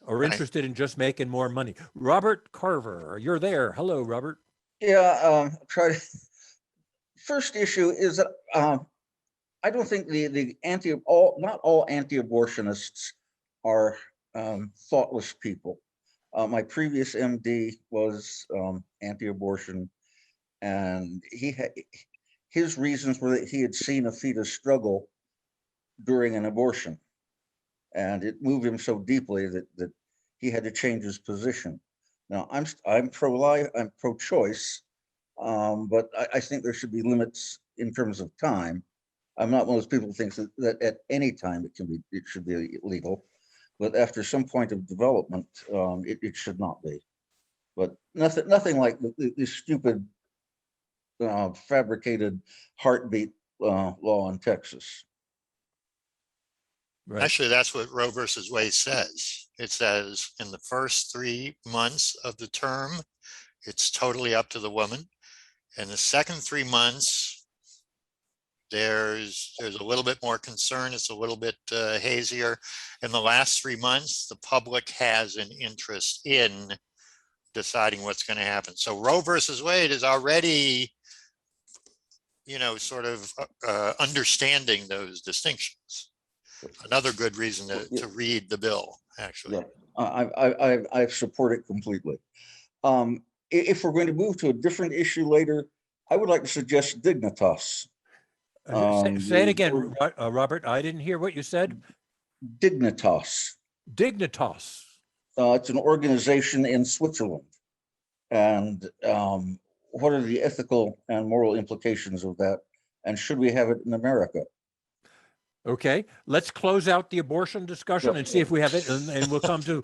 are interested in just making more money. Robert Carver, you're there. Hello, Robert. Yeah, first issue is that I don't think not all anti-abortionists are thoughtless people. My previous MD was anti-abortion, and his reasons were that he had seen a fetus struggle during an abortion, and it moved him so deeply that he had to change his position. Now, I'm pro-life, I'm pro-choice, but I think there should be limits in terms of time. I'm not one of those people who thinks that at any time it should be illegal, but after some point of development, it should not be. But nothing like the stupid fabricated heartbeat law in Texas. Right. Actually, that's what Roe versus Wade says. It says in the first 3 months of the term, it's totally up to the woman. And the second 3 months, there's a little bit more concern. It's a little bit hazier. In the last 3 months, the public has an interest in deciding what's going to happen. So Roe versus Wade is already, you know, sort of understanding those distinctions. Another good reason to read the bill, actually. Yeah, I support it completely. If we're going to move to a different issue later, I would like to suggest dignitas. Say it again, Robert. I didn't hear what you said. Dignitas. Dignitas. It's an organization in Switzerland. And what are the ethical and moral implications of that? And should we have it in America? Okay, let's close out the abortion discussion Yep. and see if we have it, and we'll come to,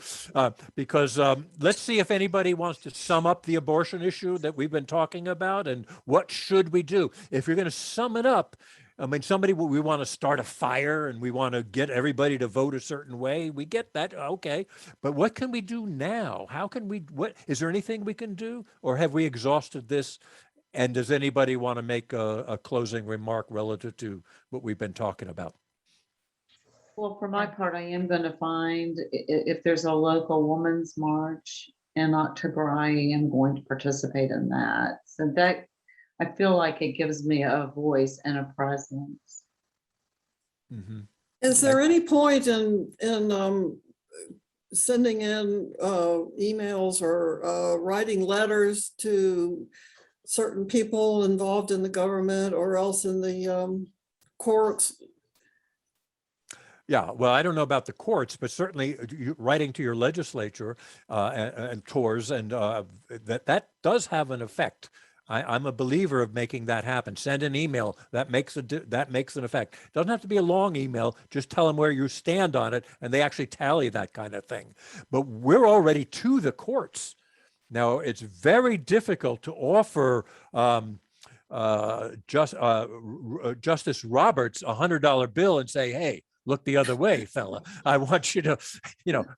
because let's see if anybody wants to sum up the abortion issue that we've been talking about and what should we do? If you're going to sum it up, I mean, we want to start a fire and we want to get everybody to vote a certain way. We get that, okay. But what can we do now? How can we, is there anything we can do? Or have we exhausted this? And does anybody want to make a closing remark relative to what we've been talking about? Well, for my part, I am going to find if there's a local women's march in October, I am going to participate in that. So that, I feel like it gives me a voice and a presence. Mhm. Is there any point in sending in emails or writing letters to certain people involved in the government or else in the courts? Yeah, well, I don't know about the courts, but certainly writing to your legislature and tours, and that does have an effect. I'm a believer of making that happen. Send an email that makes an effect. It doesn't have to be a long email. Just tell them where you stand on it, and they actually tally that kind of thing. But we're already to the courts now. It's very difficult to offer Justice Roberts a $100 bill and say, "Hey, look the other way, fella. I want you to,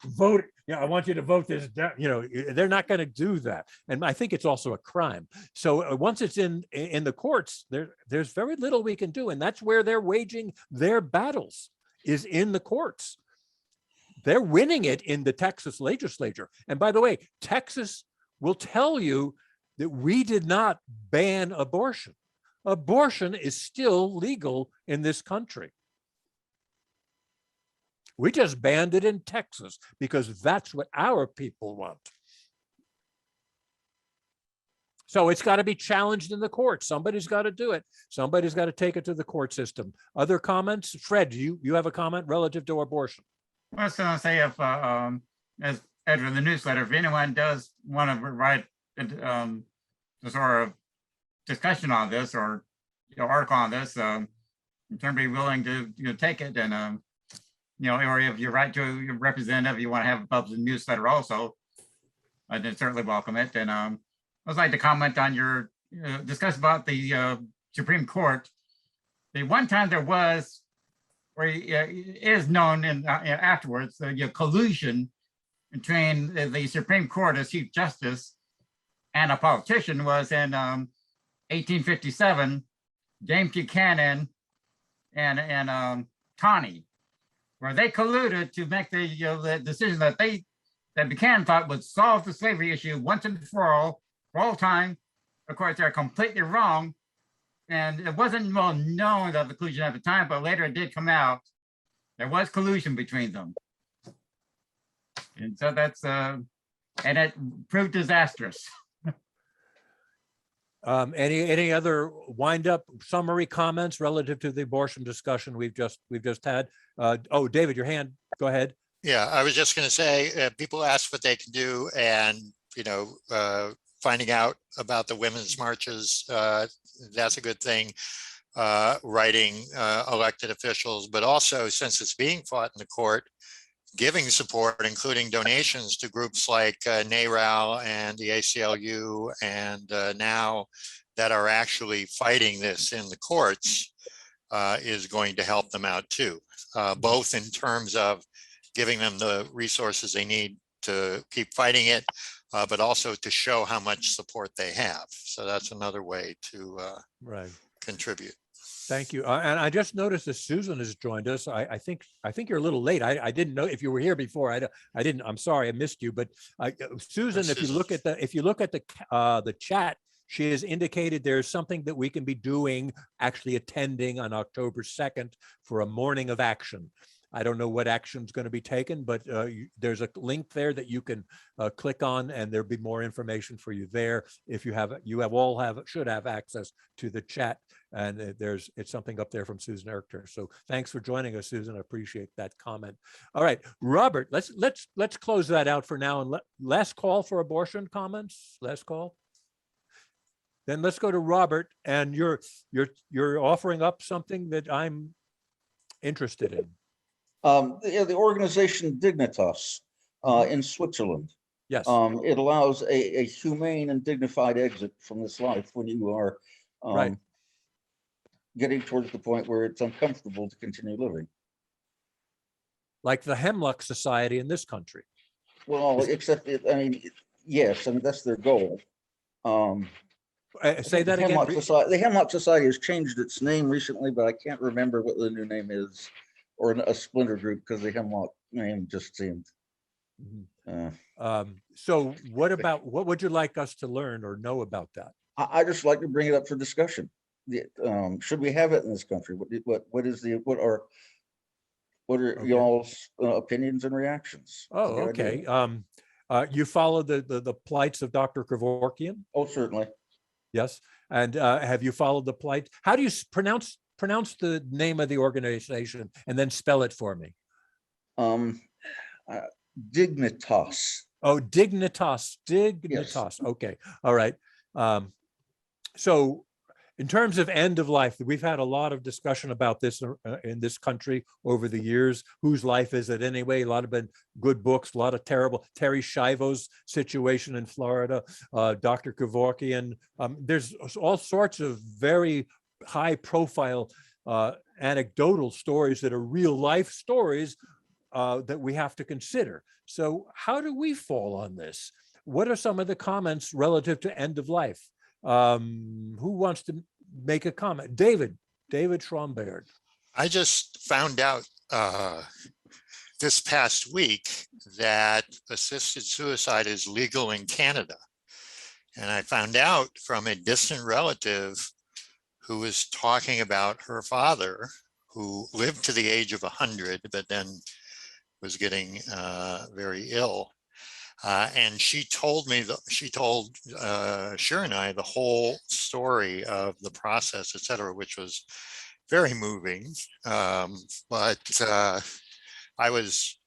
vote. I want you to vote this down." They're not going to do that. And I think it's also a crime. So once it's in the courts, there's very little we can do. And that's where they're waging their battles, is in the courts. They're winning it in the Texas legislature. And by the way, Texas will tell you that we did not ban abortion. Abortion is still legal in this country. We just banned it in Texas because that's what our people want. So it's got to be challenged in the court. Somebody's got to do it. Somebody's got to take it to the court system. Other comments? Fred, you have a comment relative to abortion? I was going to say, if as editor of the newsletter, if anyone does want to write the sort of discussion on this or article on this, I'm certainly willing to take it, and or if you write to your representative, you want to have a public newsletter also, I'd certainly welcome it. And I would like to comment on your discussion about the Supreme Court. The one time there was, or is known in afterwards, collusion between the Supreme Court as Chief Justice and a politician was in 1857, James Buchanan and Taney, where they colluded to make the decision that Buchanan thought would solve the slavery issue once and for all time. Of course, they're completely wrong. And it wasn't well known of the collusion at the time, but later it did come out. There was collusion between them. And so that's, and it proved disastrous. Any other wind-up summary comments relative to the abortion discussion we've just had? Oh, David, your hand. Go ahead. Yeah, I was just going to say, people ask what they can do, and finding out about the women's marches, that's a good thing. Writing elected officials, but also, since it's being fought in the court, giving support, including donations to groups like NARAL and the ACLU, and now that are actually fighting this in the courts, is going to help them out too, both in terms of giving them the resources they need to keep fighting it, but also to show how much support they have. So that's another way to contribute. Thank you. And I just noticed that Susan has joined us. I think you're a little late. I didn't know if you were here before. I didn't. I'm sorry, I missed you. But Susan, if you look at the chat, she has indicated there's something that we can be doing, actually attending on October 2nd for a morning of action. I don't know what action is going to be taken, but there's a link there that you can click on, and there'll be more information for you there. If you should have access to the chat, and it's something up there from Susan Erchter. So thanks for joining us, Susan. I appreciate that comment. All right, Robert, let's close that out for now. And last call for abortion comments. Last call. Then let's go to Robert, and you're offering up something that I'm interested in? The organization Dignitas in Switzerland. Yes. It allows a humane and dignified exit from this life when you are Right. getting towards the point where it's uncomfortable to continue living. Like the Hemlock Society in this country. Well, except I mean, yes, I mean that's their goal. Say that again. The Hemlock Society has changed its name recently, but I can't remember what the new name is, or a splinter group, because the Hemlock name just seemed. So what would you like us to learn or know about that? I just like to bring it up for discussion. Should we have it in this country? What are y'all's opinions and reactions? Oh, okay. You follow the plights of Dr. Kevorkian? Oh, certainly. Yes. And have you followed the plight? How do you pronounce the name of the organization and then spell it for me? Dignitas. Oh, Dignitas. Yes. Okay. All right. So in terms of end of life, we've had a lot of discussion about this in this country over the years. Whose life is it anyway? A lot of been good books, a lot of terrible. Terry Schiavo's situation in Florida, Dr. Kevorkian. There's all sorts of very high profile anecdotal stories that are real life stories that we have to consider. So how do we fall on this? What are some of the comments relative to end of life? Who wants to make a comment? David Schrombert. I just found out this past week that assisted suicide is legal in Canada. And I found out from a distant relative who was talking about her father, who lived to the age of 100, but then was getting very ill. And she told Shir and I the whole story of the process, et cetera, which was very moving. But I was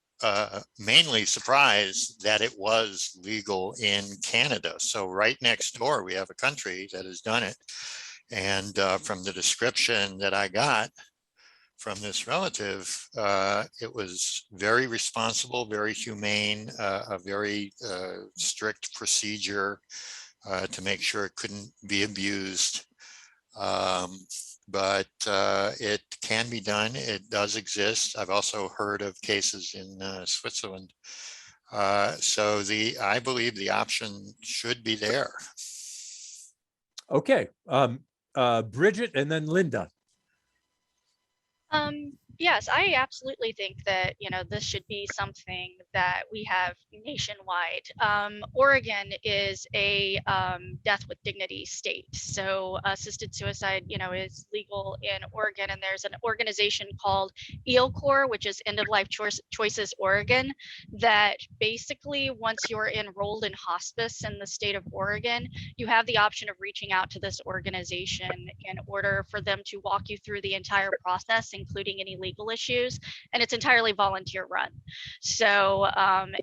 mainly surprised that it was legal in Canada. So right next door, we have a country that has done it. And from the description that I got from this relative, it was very responsible, very humane, a very strict procedure to make sure it couldn't be abused. But it can be done. It does exist. I've also heard of cases in Switzerland. So I believe the option should be there. Okay, Bridget and then Linda. Yes, I absolutely think that, this should be something that we have nationwide. Oregon is a death with dignity state. So assisted suicide, is legal in Oregon. And there's an organization called EOCOR, which is End of Life Choices Oregon, that basically once you're enrolled in hospice in the state of Oregon, you have the option of reaching out to this organization in order for them to walk you through the entire process, including any legal issues, and it's entirely volunteer run. So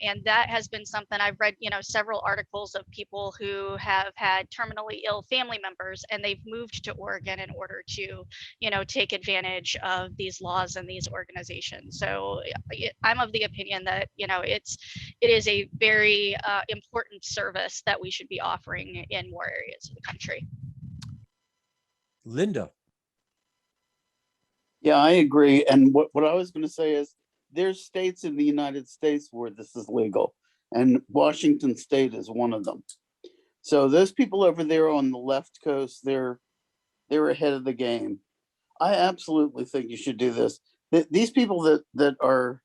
and that has been something I've read, several articles of people who have had terminally ill family members, and they've moved to Oregon in order to take advantage of these laws and these organizations. So I'm of the opinion that it is a very important service that we should be offering in more areas of the country. Linda. Yeah, I agree. And what I was going to say is there's states in the United States where this is legal, and Washington State is one of them. So those people over there on the left coast, they're ahead of the game. I absolutely think you should do this. These people that are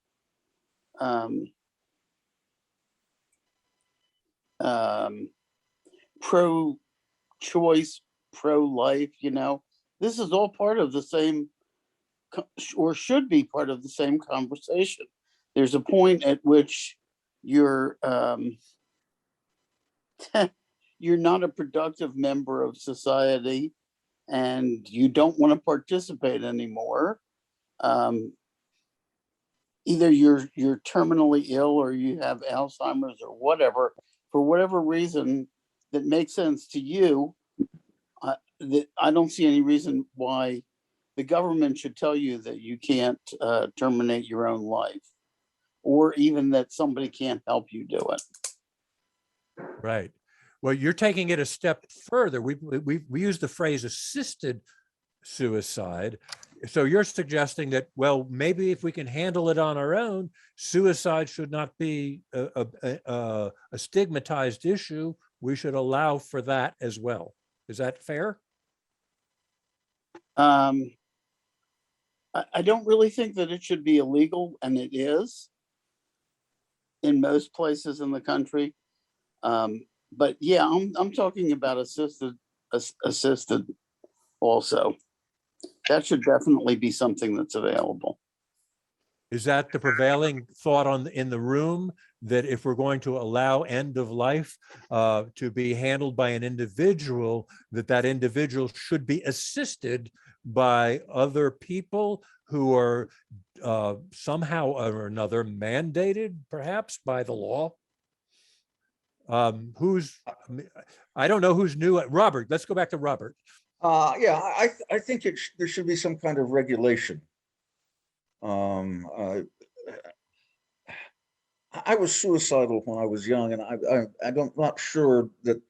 pro-choice, pro-life, this is all part of the same, or should be part of the same conversation. There's a point at which you're you're not a productive member of society and you don't want to participate anymore. Either you're terminally ill or you have Alzheimer's or whatever, for whatever reason that makes sense to you. I don't see any reason why the government should tell you that you can't terminate your own life, or even that somebody can't help you do it. Right. Well, you're taking it a step further. We use the phrase assisted suicide. So you're suggesting that, well, maybe if we can handle it on our own, suicide should not be a stigmatized issue. We should allow for that as well. Is that fair? I don't really think that it should be illegal, and it is in most places in the country. But yeah, I'm talking about assisted also. That should definitely be something that's available. Is that the prevailing thought in the room, that if we're going to allow end of life to be handled by an individual, that individual should be assisted by other people who are somehow or another mandated, perhaps, by the law? I don't know who's new. Robert, let's go back to Robert. Yeah, I think there should be some kind of regulation. I was suicidal when I was young, and I'm not sure that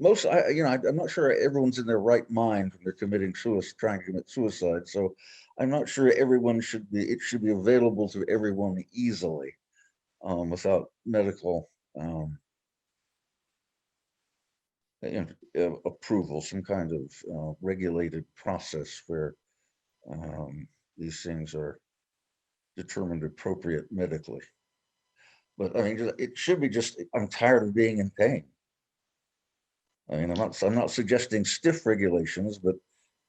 I'm not sure everyone's in their right mind when they're committing suicide, trying to commit suicide. So I'm not sure it should be available to everyone easily, without medical approval, some kind of regulated process where these things are determined appropriate medically. But I mean, it should be just, I'm tired of being in pain. I mean, I'm not suggesting stiff regulations, but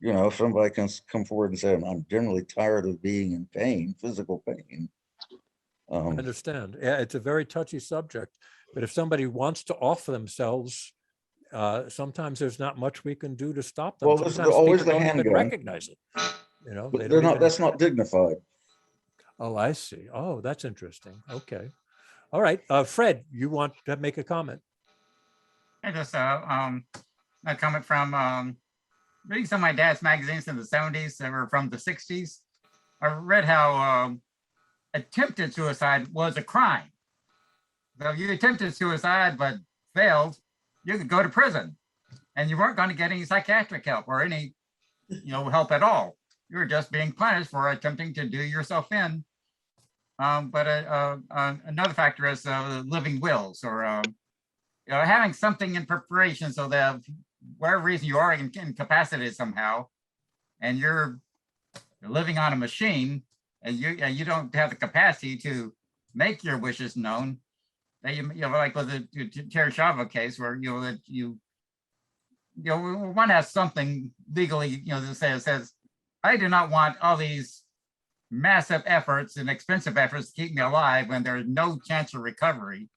if somebody can come forward and say, I'm generally tired of being in pain, physical pain. I understand. Yeah, it's a very touchy subject, but if somebody wants to offer themselves, sometimes there's not much we can do to stop them. Well, sometimes there's always people the don't even handgun. recognize it. But that's not dignified. Oh, I see. Oh, that's interesting. Okay. All right. Fred, you want to make a comment? I just a comment from reading some of my dad's magazines in the 70s that were from the 60s. I read how attempted suicide was a crime. So if you attempted suicide but failed, you could go to prison, and you weren't going to get any psychiatric help or any help at all. You were just being punished for attempting to do yourself in. But another factor is living wills, or having something in preparation so that whatever reason you are incapacitated somehow, and you're living on a machine, and you don't have the capacity to make your wishes known. That like with the Tereshava case, where one has something legally that says, I do not want all these massive efforts and expensive efforts to keep me alive when there's no chance of recovery.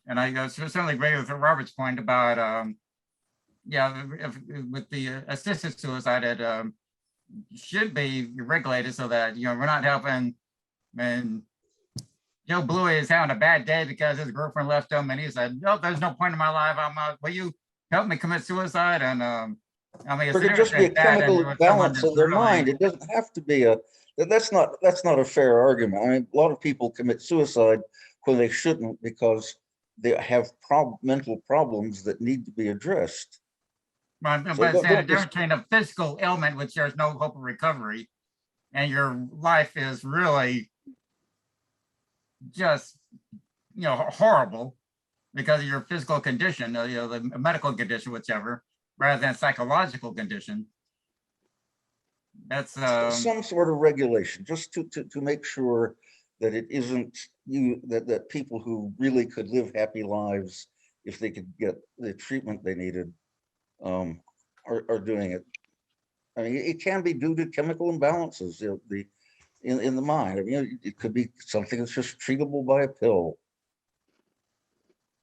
And I certainly agree with Robert's point about, with the assisted suicide, it should be regulated so that, we're not helping when Joe Bluey is having a bad day because his girlfriend left him and he said, no, there's no point in my life. Will you help me commit suicide? And I mean, there could just be a chemical imbalance in their mind. It doesn't have to be that's not a fair argument. I mean, a lot of people commit suicide when they shouldn't because they have mental problems that need to be addressed. But it's a difference between a physical ailment, which there's no hope of recovery, and your life is really just, horrible because of your physical condition, the medical condition, whichever, rather than psychological condition. That's some sort of regulation, just to make sure that it isn't that people who really could live happy lives if they could get the treatment they needed are doing it. I mean, it can be due to chemical imbalances in the mind. I mean, it could be something that's just treatable by a pill.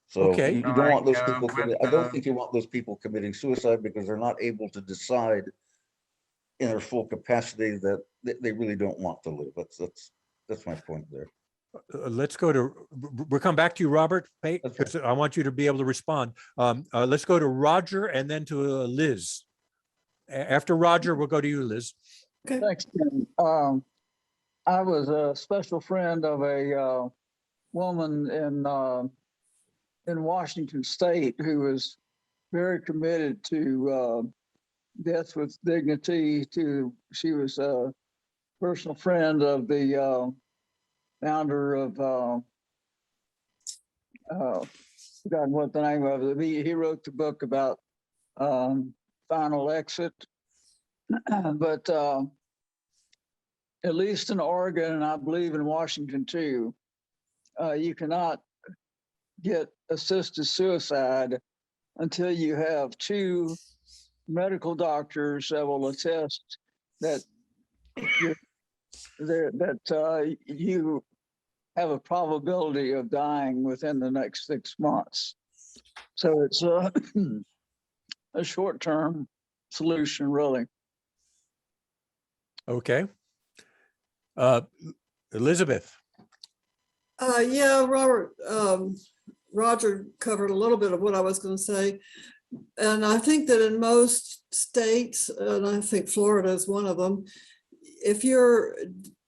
So okay. you don't want those people. I don't think you want those people committing suicide because they're not able to decide in their full capacity that they really don't want to live. That's my point there. Let's go to, we'll come back to you, Robert, because I want you to be able to respond. Let's go to Roger and then to Liz. After Roger, we'll go to you, Liz. Okay. Thanks, Ken. I was a special friend of a woman in Washington State who was very committed to death with dignity. She was a personal friend of the founder of forgotten what the name of it. He wrote the book about Final Exit, but at least in Oregon, and I believe in Washington too, you cannot get assisted suicide until you have 2 medical doctors that will attest that you have a probability of dying within the next 6 months. So it's a short-term solution, really. Okay. Elizabeth. Yeah, Robert, Roger covered a little bit of what I was going to say. And I think that in most states, and I think Florida is one of them, if you're,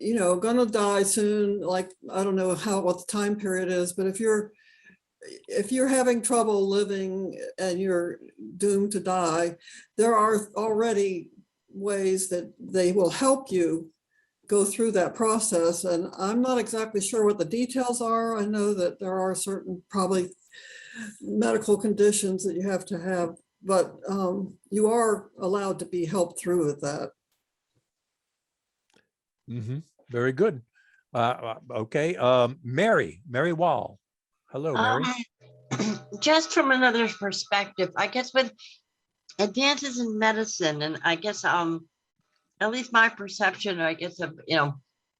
going to die soon, like, I don't know what the time period is, but if you're having trouble living and you're doomed to die, there are already ways that they will help you go through that process. And I'm not exactly sure what the details are. I know that there are certain probably medical conditions that you have to have, but you are allowed to be helped through with that. Mm-hmm. Very good. Okay. Mary Wall. Hello, Mary. Just from another perspective, I guess with advances in medicine, and I guess at least my perception, I guess of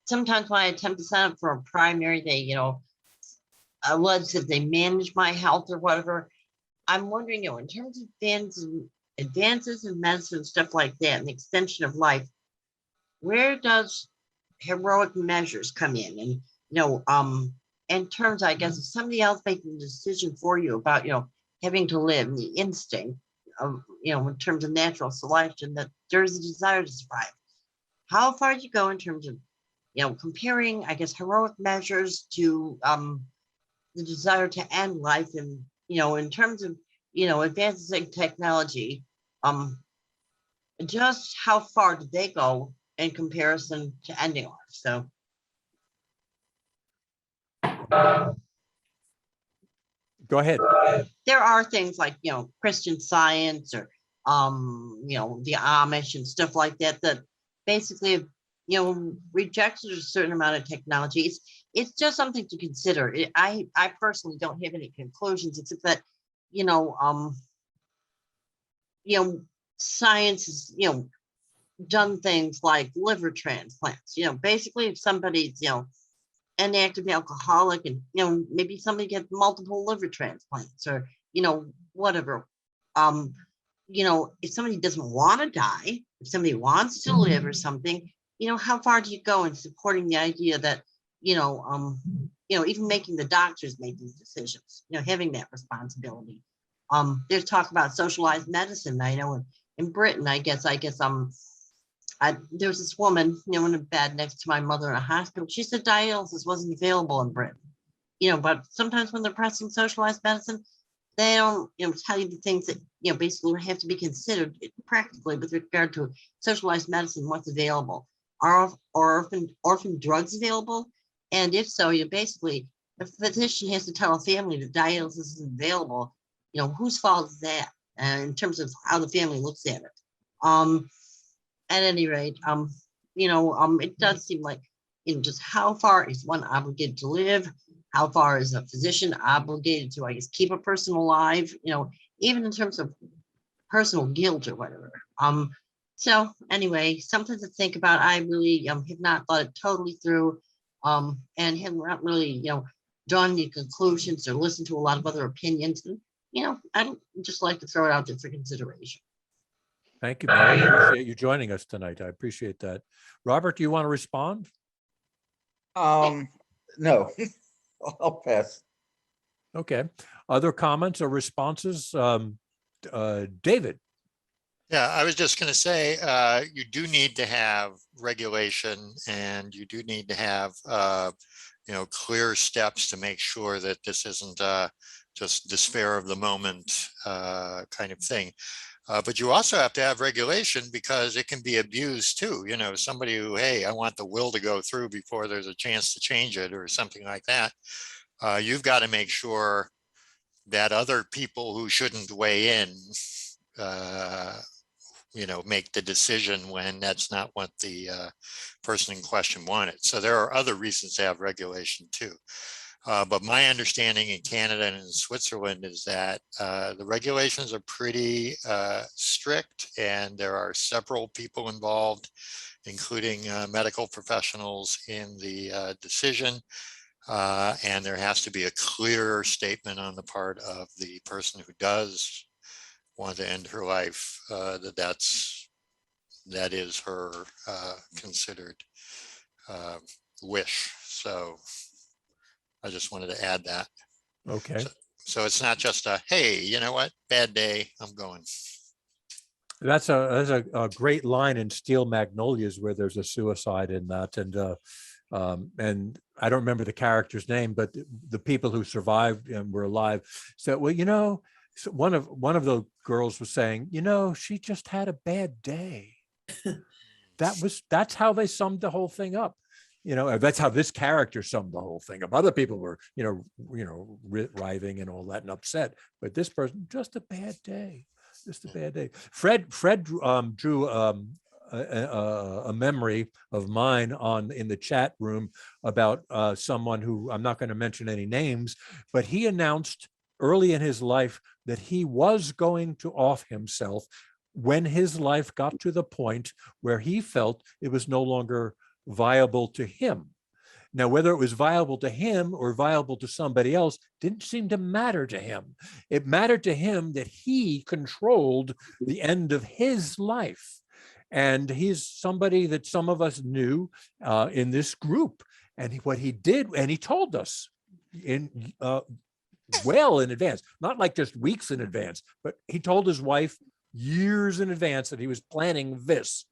sometimes when I attempt to sign up for a primary, they allege that they manage my health or whatever. I'm wondering, in terms of advances in medicine, stuff like that, and the extension of life, where does heroic measures come in? And in terms, I guess, of somebody else making the decision for you about having to live, the instinct of in terms of natural selection, that there's a desire to survive. How far do you go in terms of comparing, I guess, heroic measures to the desire to end life, and in terms of advances in technology, just how far did they go in comparison to ending life? So go ahead. There are things like Christian Science or the Amish and stuff like that that basically rejected a certain amount of technology. It's just something to consider. I personally don't have any conclusions, except that science has done things like liver transplants. Basically, if somebody's an active alcoholic, and maybe somebody gets multiple liver transplants, or whatever. If somebody doesn't want to die, if somebody wants to live or something, how far do you go in supporting the idea that even making the doctors make these decisions, having that responsibility. There's talk about socialized medicine. I know in Britain, I guess there was this woman, in a bed next to my mother in a hospital. She said dialysis wasn't available in Britain, but sometimes when they're pressing socialized medicine, they don't, tell you the things that, basically have to be considered practically with regard to socialized medicine, what's available. Are orphan drugs available? And if so, basically, if a physician has to tell a family that dialysis isn't available, whose fault is that? In terms of how the family looks at it. At any rate, it does seem like, just how far is one obligated to live? How far is a physician obligated to, I guess, keep a person alive? Even in terms of personal guilt or whatever. So anyway, something to think about. I really have not thought it totally through, and have not really, drawn any conclusions or listened to a lot of other opinions. And, I'd just like to throw it out there for consideration. Thank you, Mary. I appreciate you joining us tonight. I appreciate that. Robert, do you want to respond? No, I'll pass. Okay. Other comments or responses? David? Yeah, I was just going to say, you do need to have regulation, and you do need to have, clear steps to make sure that this isn't just despair of the moment kind of thing. But you also have to have regulation because it can be abused too. Somebody who, hey, I want the will to go through before there's a chance to change it or something like that. You've got to make sure that other people who shouldn't weigh in, make the decision when that's not what the person in question wanted. So there are other reasons to have regulation too. But my understanding in Canada and in Switzerland is that the regulations are pretty strict, and there are several people involved, including medical professionals in the decision. And there has to be a clear statement on the part of the person who does want to end her life, that is her considered wish. So I just wanted to add that. Okay. So it's not just a, hey, you know what, bad day, I'm going. That's a great line in Steel Magnolias where there's a suicide in that, and I don't remember the character's name, but the people who survived and were alive said, well, so one of the girls was saying, she just had a bad day. That's how they summed the whole thing up. That's how this character summed the whole thing up. Other people were, writhing and all that and upset, but this person, just a bad day. Just a bad day. Fred drew a memory of mine in the chat room about someone who, I'm not going to mention any names, but he announced early in his life that he was going to off himself when his life got to the point where he felt it was no longer viable to him. Now, whether it was viable to him or viable to somebody else didn't seem to matter to him. It mattered to him that he controlled the end of his life. And he's somebody that some of us knew in this group. And what he did, and he told us well in advance, not like just weeks in advance, but he told his wife years in advance that he was planning this.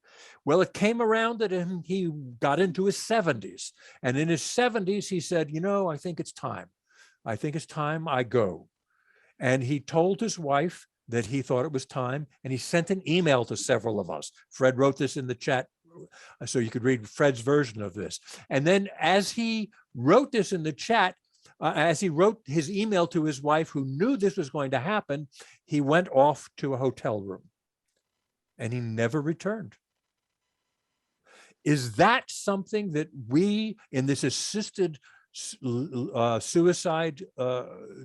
Well, it came around that he got into his 70s. And in his 70s, he said, I think it's time. I think it's time I go. And he told his wife that he thought it was time. And he sent an email to several of us. Fred wrote this in the chat, so you could read Fred's version of this. And then as he wrote this in the chat, as he wrote his email to his wife, who knew this was going to happen, he went off to a hotel room and he never returned. Is that something that we in this assisted suicide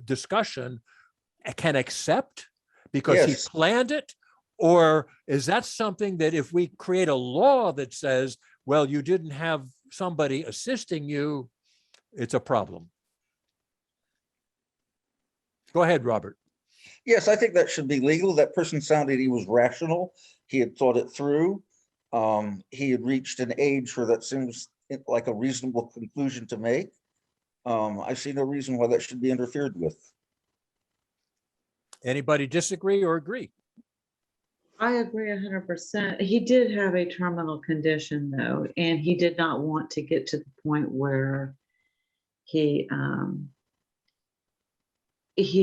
discussion can accept because he planned it? Or is that something that if we create a law that says, well, you didn't have somebody assisting you, it's a problem? Go ahead, Robert. Yes, I think that should be legal. That person sounded he was rational. He had thought it through. He had reached an age where that seems like a reasonable conclusion to make. I see no reason why that should be interfered with. Anybody disagree or agree? I agree 100%. He did have a terminal condition though, and he did not want to get to the point where he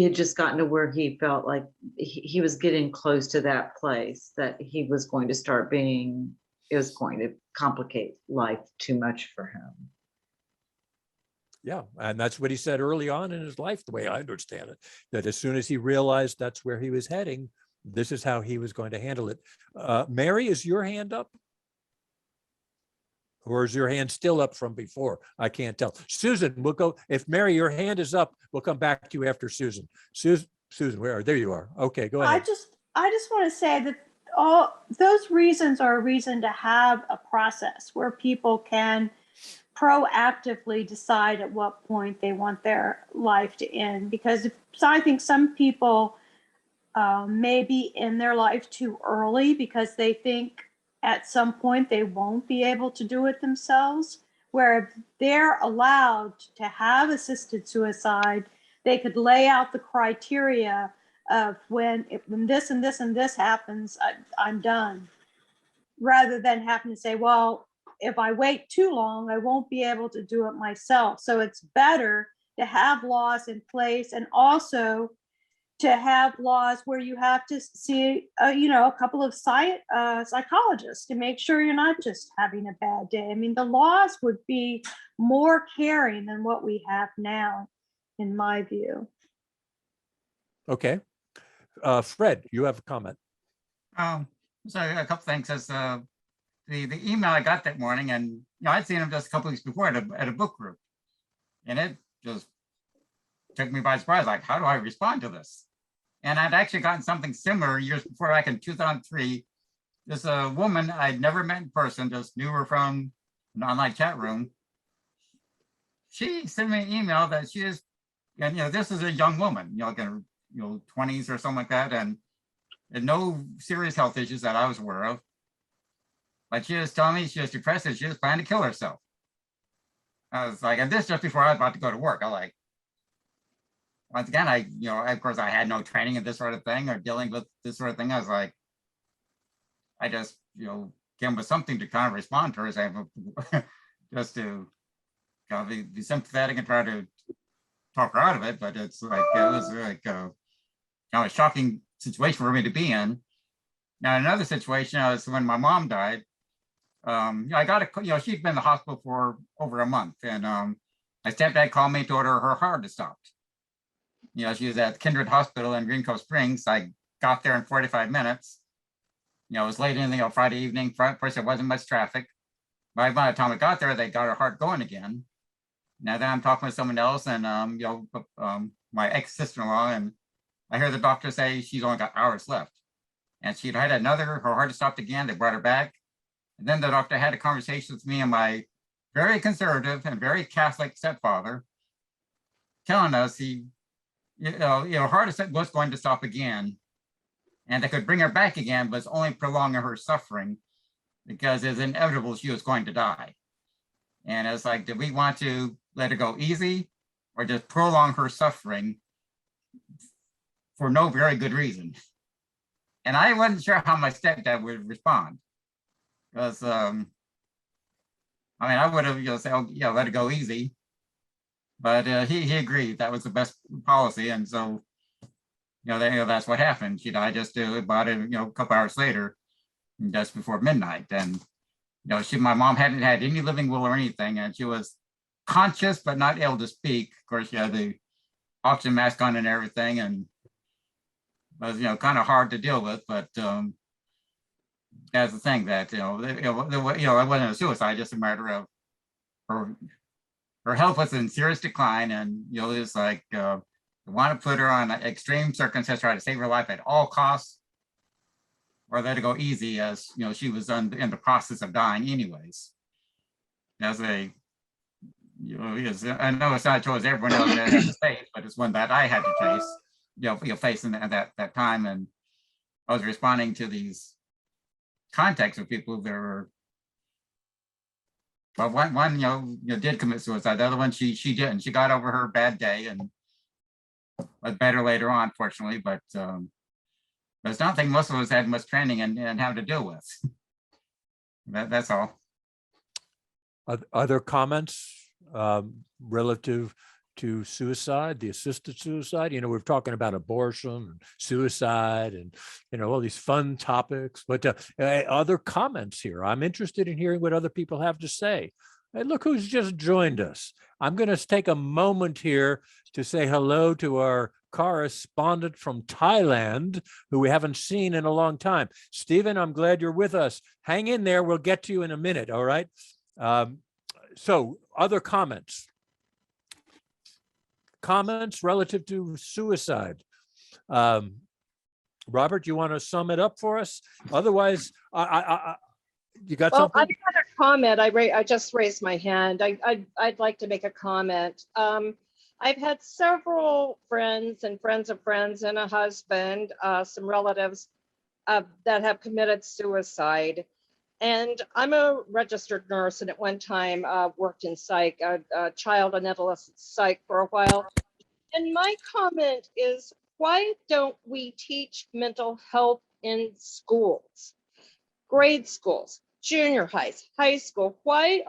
had just gotten to where he felt like he was getting close to that place that he was going to start being, it was going to complicate life too much for him. Yeah, and that's what he said early on in his life, the way I understand it, that as soon as he realized that's where he was heading, this is how he was going to handle it. Mary, is your hand up? Or is your hand still up from before? I can't tell. Susan, we'll go. If Mary, your hand is up, we'll come back to you after Susan. Susan, where are? There you are. Okay, go ahead. I just want to say that all those reasons are a reason to have a process where people can proactively decide at what point they want their life to end. Because I think some people may be in their life too early because they think at some point they won't be able to do it themselves, where if they're allowed to have assisted suicide, they could lay out the criteria of when this and this and this happens, I'm done. Rather than having to say, well, if I wait too long, I won't be able to do it myself. So it's better to have laws in place, and also to have laws where you have to see, a couple of psychologists to make sure you're not just having a bad day. I mean, the laws would be more caring than what we have now, in my view. Okay. Fred, you have a comment. So a couple things. As the email I got that morning, and I'd seen him just a couple weeks before at a book group, and it just took me by surprise. Like, how do I respond to this? And I'd actually gotten something similar years before, back in 2003. This woman I'd never met in person, just knew her from an online chat room. She sent me an email that she is, and this is a young woman, like in her 20s or something like that, and no serious health issues that I was aware of. But she was telling me she was depressed and she was planning to kill herself. I was like, and this just before I was about to go to work. I like, once again, of course, I had no training in this sort of thing or dealing with this sort of thing. I was like, I just, came with something to kind of respond to her, saying, just to be sympathetic and try to talk her out of it. But it's like, it was like a shocking situation for me to be in. Now, another situation was when my mom died. I got she'd been in the hospital for over a month, and my stepdad called me and told her heart had stopped. She was at Kindred Hospital in Green Cove Springs. I got there in 45 minutes. It was late in the Friday evening. First, there wasn't much traffic. By the time I got there, they got her heart going again. Now then I'm talking with someone else, and my ex-sister-in-law, and I hear the doctor say she's only got hours left. And she'd had her heart stopped again. They brought her back. And then the doctor had a conversation with me and my very conservative and very Catholic stepfather, telling us heart was going to stop again. And they could bring her back again, but it's only prolonging her suffering, because it's inevitable she was going to die. And it's like, do we want to let her go easy or just prolong her suffering for no very good reason? And I wasn't sure how my stepdad would respond, because I would have said, oh yeah, let it go easy. But he agreed that was the best policy, and so that's what happened. She died just about a couple hours later, just before midnight. And my mom hadn't had any living will or anything, and she was conscious but not able to speak. Of course, she had the oxygen mask on and everything, and was kind of hard to deal with. But that's the thing, that it wasn't a suicide, just a matter of her health was in serious decline, and it's like want to put her on extreme circumstances, try to save her life at all costs, or let it go easy, as she was in the process of dying anyways. As I know it's not a choice everyone else had to face, but it's one that I had to face in that time. And I was responding to these contacts with people that were, well, one did commit suicide. The other one, she didn't. She got over her bad day and was better later on, fortunately. But it's not think most of us had much training and how to deal with. That's all. Other comments relative to suicide, the assisted suicide? We're talking about abortion and suicide and all these fun topics, but other comments here. I'm interested in hearing what other people have to say. Hey, look who's just joined us. I'm going to take a moment here to say hello to our correspondent from Thailand, who we haven't seen in a long time. Stephen, I'm glad you're with us. Hang in there. We'll get to you in a minute. All right. So other comments? Comments relative to suicide? Robert, you want to sum it up for us? Otherwise, you got something? I've got a comment. I just raised my hand. I'd like to make a comment. I've had several friends and friends of friends and a husband, some relatives that have committed suicide. And I'm a registered nurse, and at one time worked in psych, child and adolescent psych for a while. And my comment is, why don't we teach mental health in schools, grade schools, junior highs, high school? Why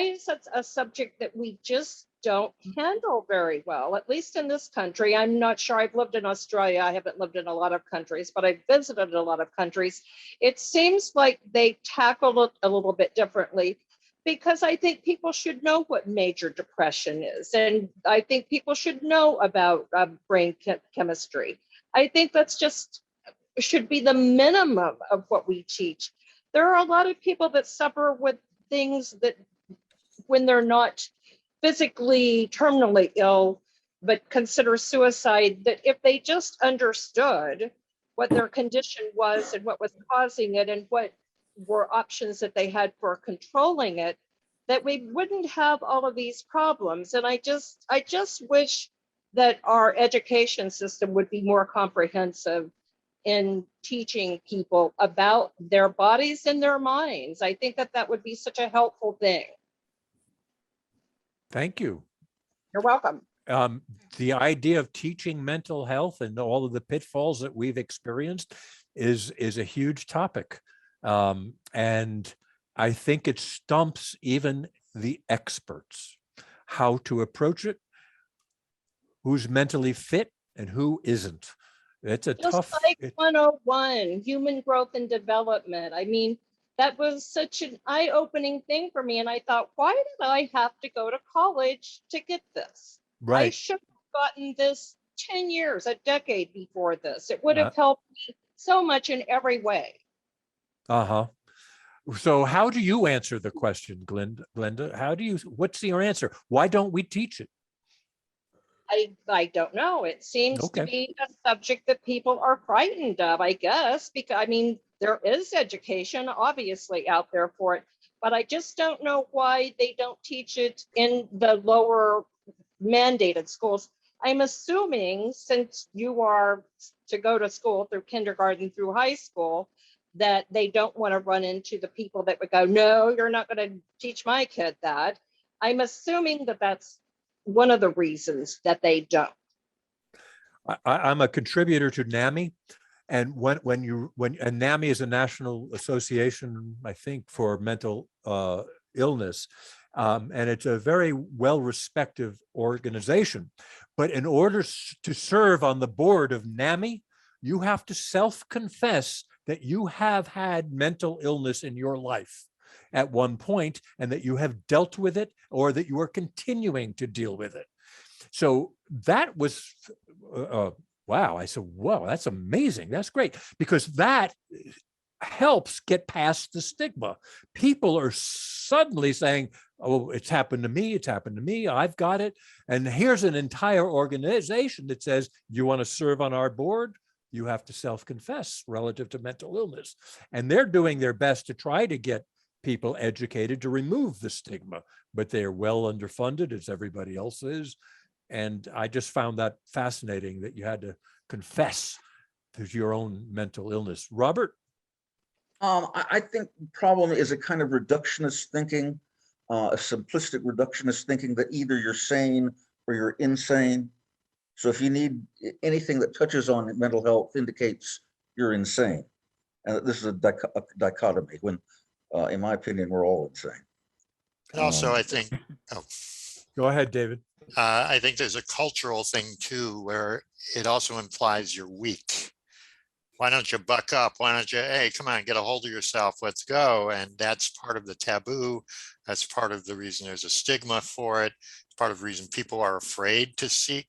is that a subject that we just don't handle very well, at least in this country? I'm not sure. I've lived in Australia. I haven't lived in a lot of countries, but I've visited a lot of countries. It seems like they tackle it a little bit differently, because I think people should know what major depression is. And I think people should know about brain chemistry. I think that's just should be the minimum of what we teach. There are a lot of people that suffer with things that, when they're not physically terminally ill, but consider suicide, that if they just understood what their condition was and what was causing it and what were options that they had for controlling it, that we wouldn't have all of these problems. And I just wish that our education system would be more comprehensive in teaching people about their bodies and their minds. I think that that would be such a helpful thing. Thank you. You're welcome. The idea of teaching mental health and all of the pitfalls that we've experienced is a huge topic. And I think it stumps even the experts how to approach it, who's mentally fit and who isn't. It's a Just tough. like 101, human growth and development. I mean, that was such an eye-opening thing for me. And I thought, why did I have to go to college to get this? I Right. should have gotten this 10 years, a decade before this. It would Uh, have helped me so much in every way. Uh-huh. So how do you answer the question, Glenda? How do you, what's your answer? Why don't we teach it? I don't know. It seems to Okay. be a subject that people are frightened of, I guess, because I mean, there is education obviously out there for it, but I just don't know why they don't teach it in the lower mandated schools. I'm assuming, since you are to go to school through kindergarten through high school, that they don't want to run into the people that would go, no, you're not going to teach my kid that. I'm assuming that that's one of the reasons that they don't. I'm a contributor to NAMI, and and NAMI is a national association, I think, for mental illness, and it's a very well-respected organization. But in order to serve on the board of NAMI, you have to self-confess that you have had mental illness in your life at one point, and that you have dealt with it, or that you are continuing to deal with it. So that was, wow. I said, wow, that's amazing. That's great, because that helps get past the stigma. People are suddenly saying, oh, it's happened to me. It's happened to me. I've got it. And here's an entire organization that says, you want to serve on our board? You have to self-confess relative to mental illness. And they're doing their best to try to get people educated to remove the stigma, but they're well underfunded, as everybody else is. And I just found that fascinating, that you had to confess to your own mental illness. Robert? I think the problem is a kind of reductionist thinking, a simplistic reductionist thinking that either you're sane or you're insane. So if you need anything that touches on mental health indicates you're insane. And this is a dichotomy when, in my opinion, we're all insane. And also, I think, Go ahead, David. I think there's a cultural thing too, where it also implies you're weak. Why don't you buck up? Why don't you, hey, come on, get a hold of yourself, let's go. And that's part of the taboo. That's part of the reason there's a stigma for it. It's part of the reason people are afraid to seek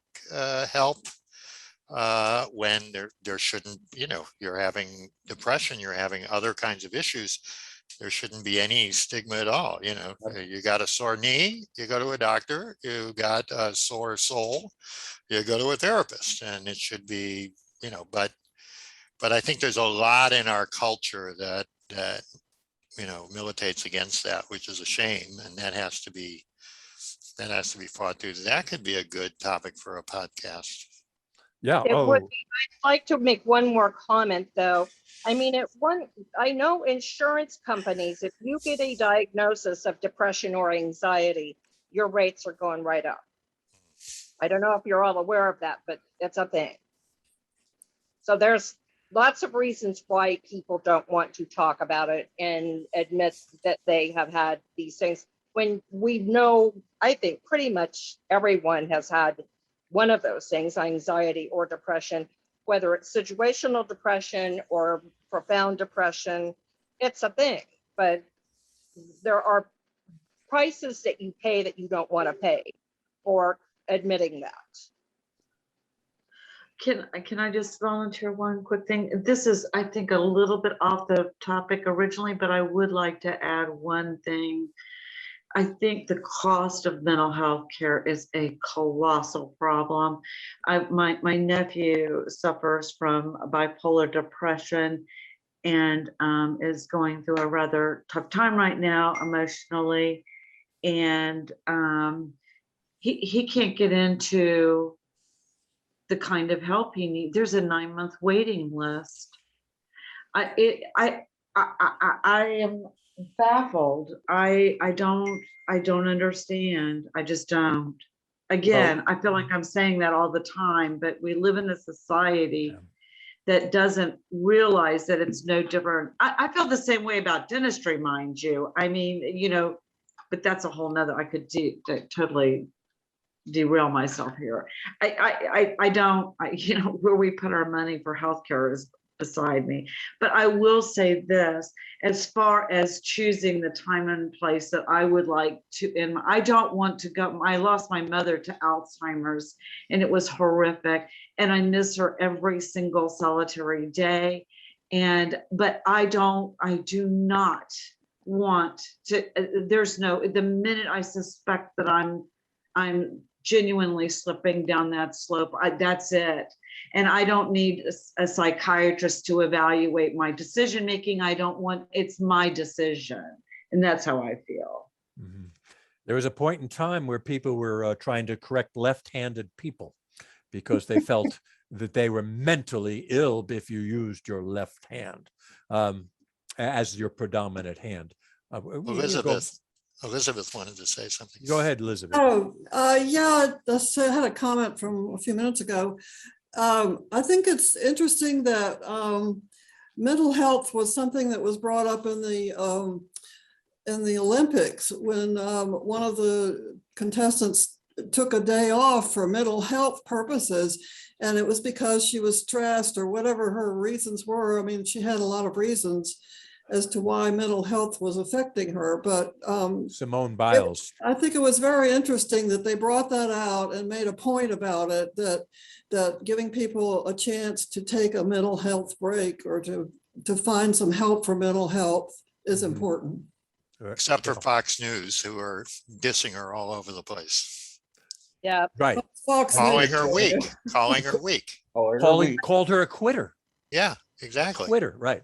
help when there shouldn't, you're having depression, you're having other kinds of issues. There shouldn't be any stigma at all. You got a sore knee, you go to a doctor. You got a sore soul, you go to a therapist. And it should be, but I think there's a lot in our culture that militates against that, which is a shame, and that has to be fought through. That could be a good topic for a podcast. Yeah. It would Oh, be, I'd like to make one more comment, though. I mean, I know insurance companies, if you get a diagnosis of depression or anxiety, your rates are going right up. I don't know if you're all aware of that, but it's a thing. So there's lots of reasons why people don't want to talk about it and admit that they have had these things. When we know, I think pretty much everyone has had one of those things, anxiety or depression, whether it's situational depression or profound depression, it's a thing. But there are prices that you pay that you don't want to pay for admitting that. Can I just volunteer one quick thing? This is, I think, a little bit off the topic originally, but I would like to add one thing. I think the cost of mental health care is a colossal problem. My nephew suffers from bipolar depression and is going through a rather tough time right now emotionally. And he can't get into the kind of help he needs. There's a 9-month waiting list. I am baffled. I don't understand. I just don't. Again, I feel like I'm saying that all the time, but we live in a society that doesn't realize that it's no different. I feel the same way about dentistry, mind you. I mean, you know, but that's a whole nother, I could totally derail myself here. I don't, you know, where we put our money for healthcare is beside me. But I will say this, as far as choosing the time and place that I would like to, and I don't want to go, I lost my mother to Alzheimer's and it was horrific. And I miss her every single solitary day. But I do not want to, the minute I suspect that I'm genuinely slipping down that slope, that's it. And I don't need a psychiatrist to evaluate my decision making. It's my decision. And that's how I feel. mm-hmm. There was a point in time where people were trying to correct left-handed people because they felt that they were mentally ill if you used your left hand as your predominant hand. Elizabeth wanted to say something. Go ahead, Elizabeth. Oh, yeah, I had a comment from a few minutes ago. I think it's interesting that mental health was something that was brought up in the Olympics when one of the contestants took a day off for mental health purposes, and it was because she was stressed or whatever her reasons were. I mean, she had a lot of reasons as to why mental health was affecting her, but Simone Biles. I think it was very interesting that they brought that out and made a point about it, that giving people a chance to take a mental health break or to find some help for mental health is important. Except for Fox News, who are dissing her all over the place. Yeah. Right. Fox calling News. her weak. Calling her weak. Called her a quitter. Yeah, exactly. Quitter, right.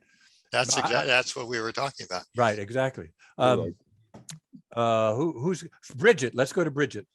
That's exactly, that's what we were talking about. Right, exactly. Who's Bridget? Let's go to Bridget.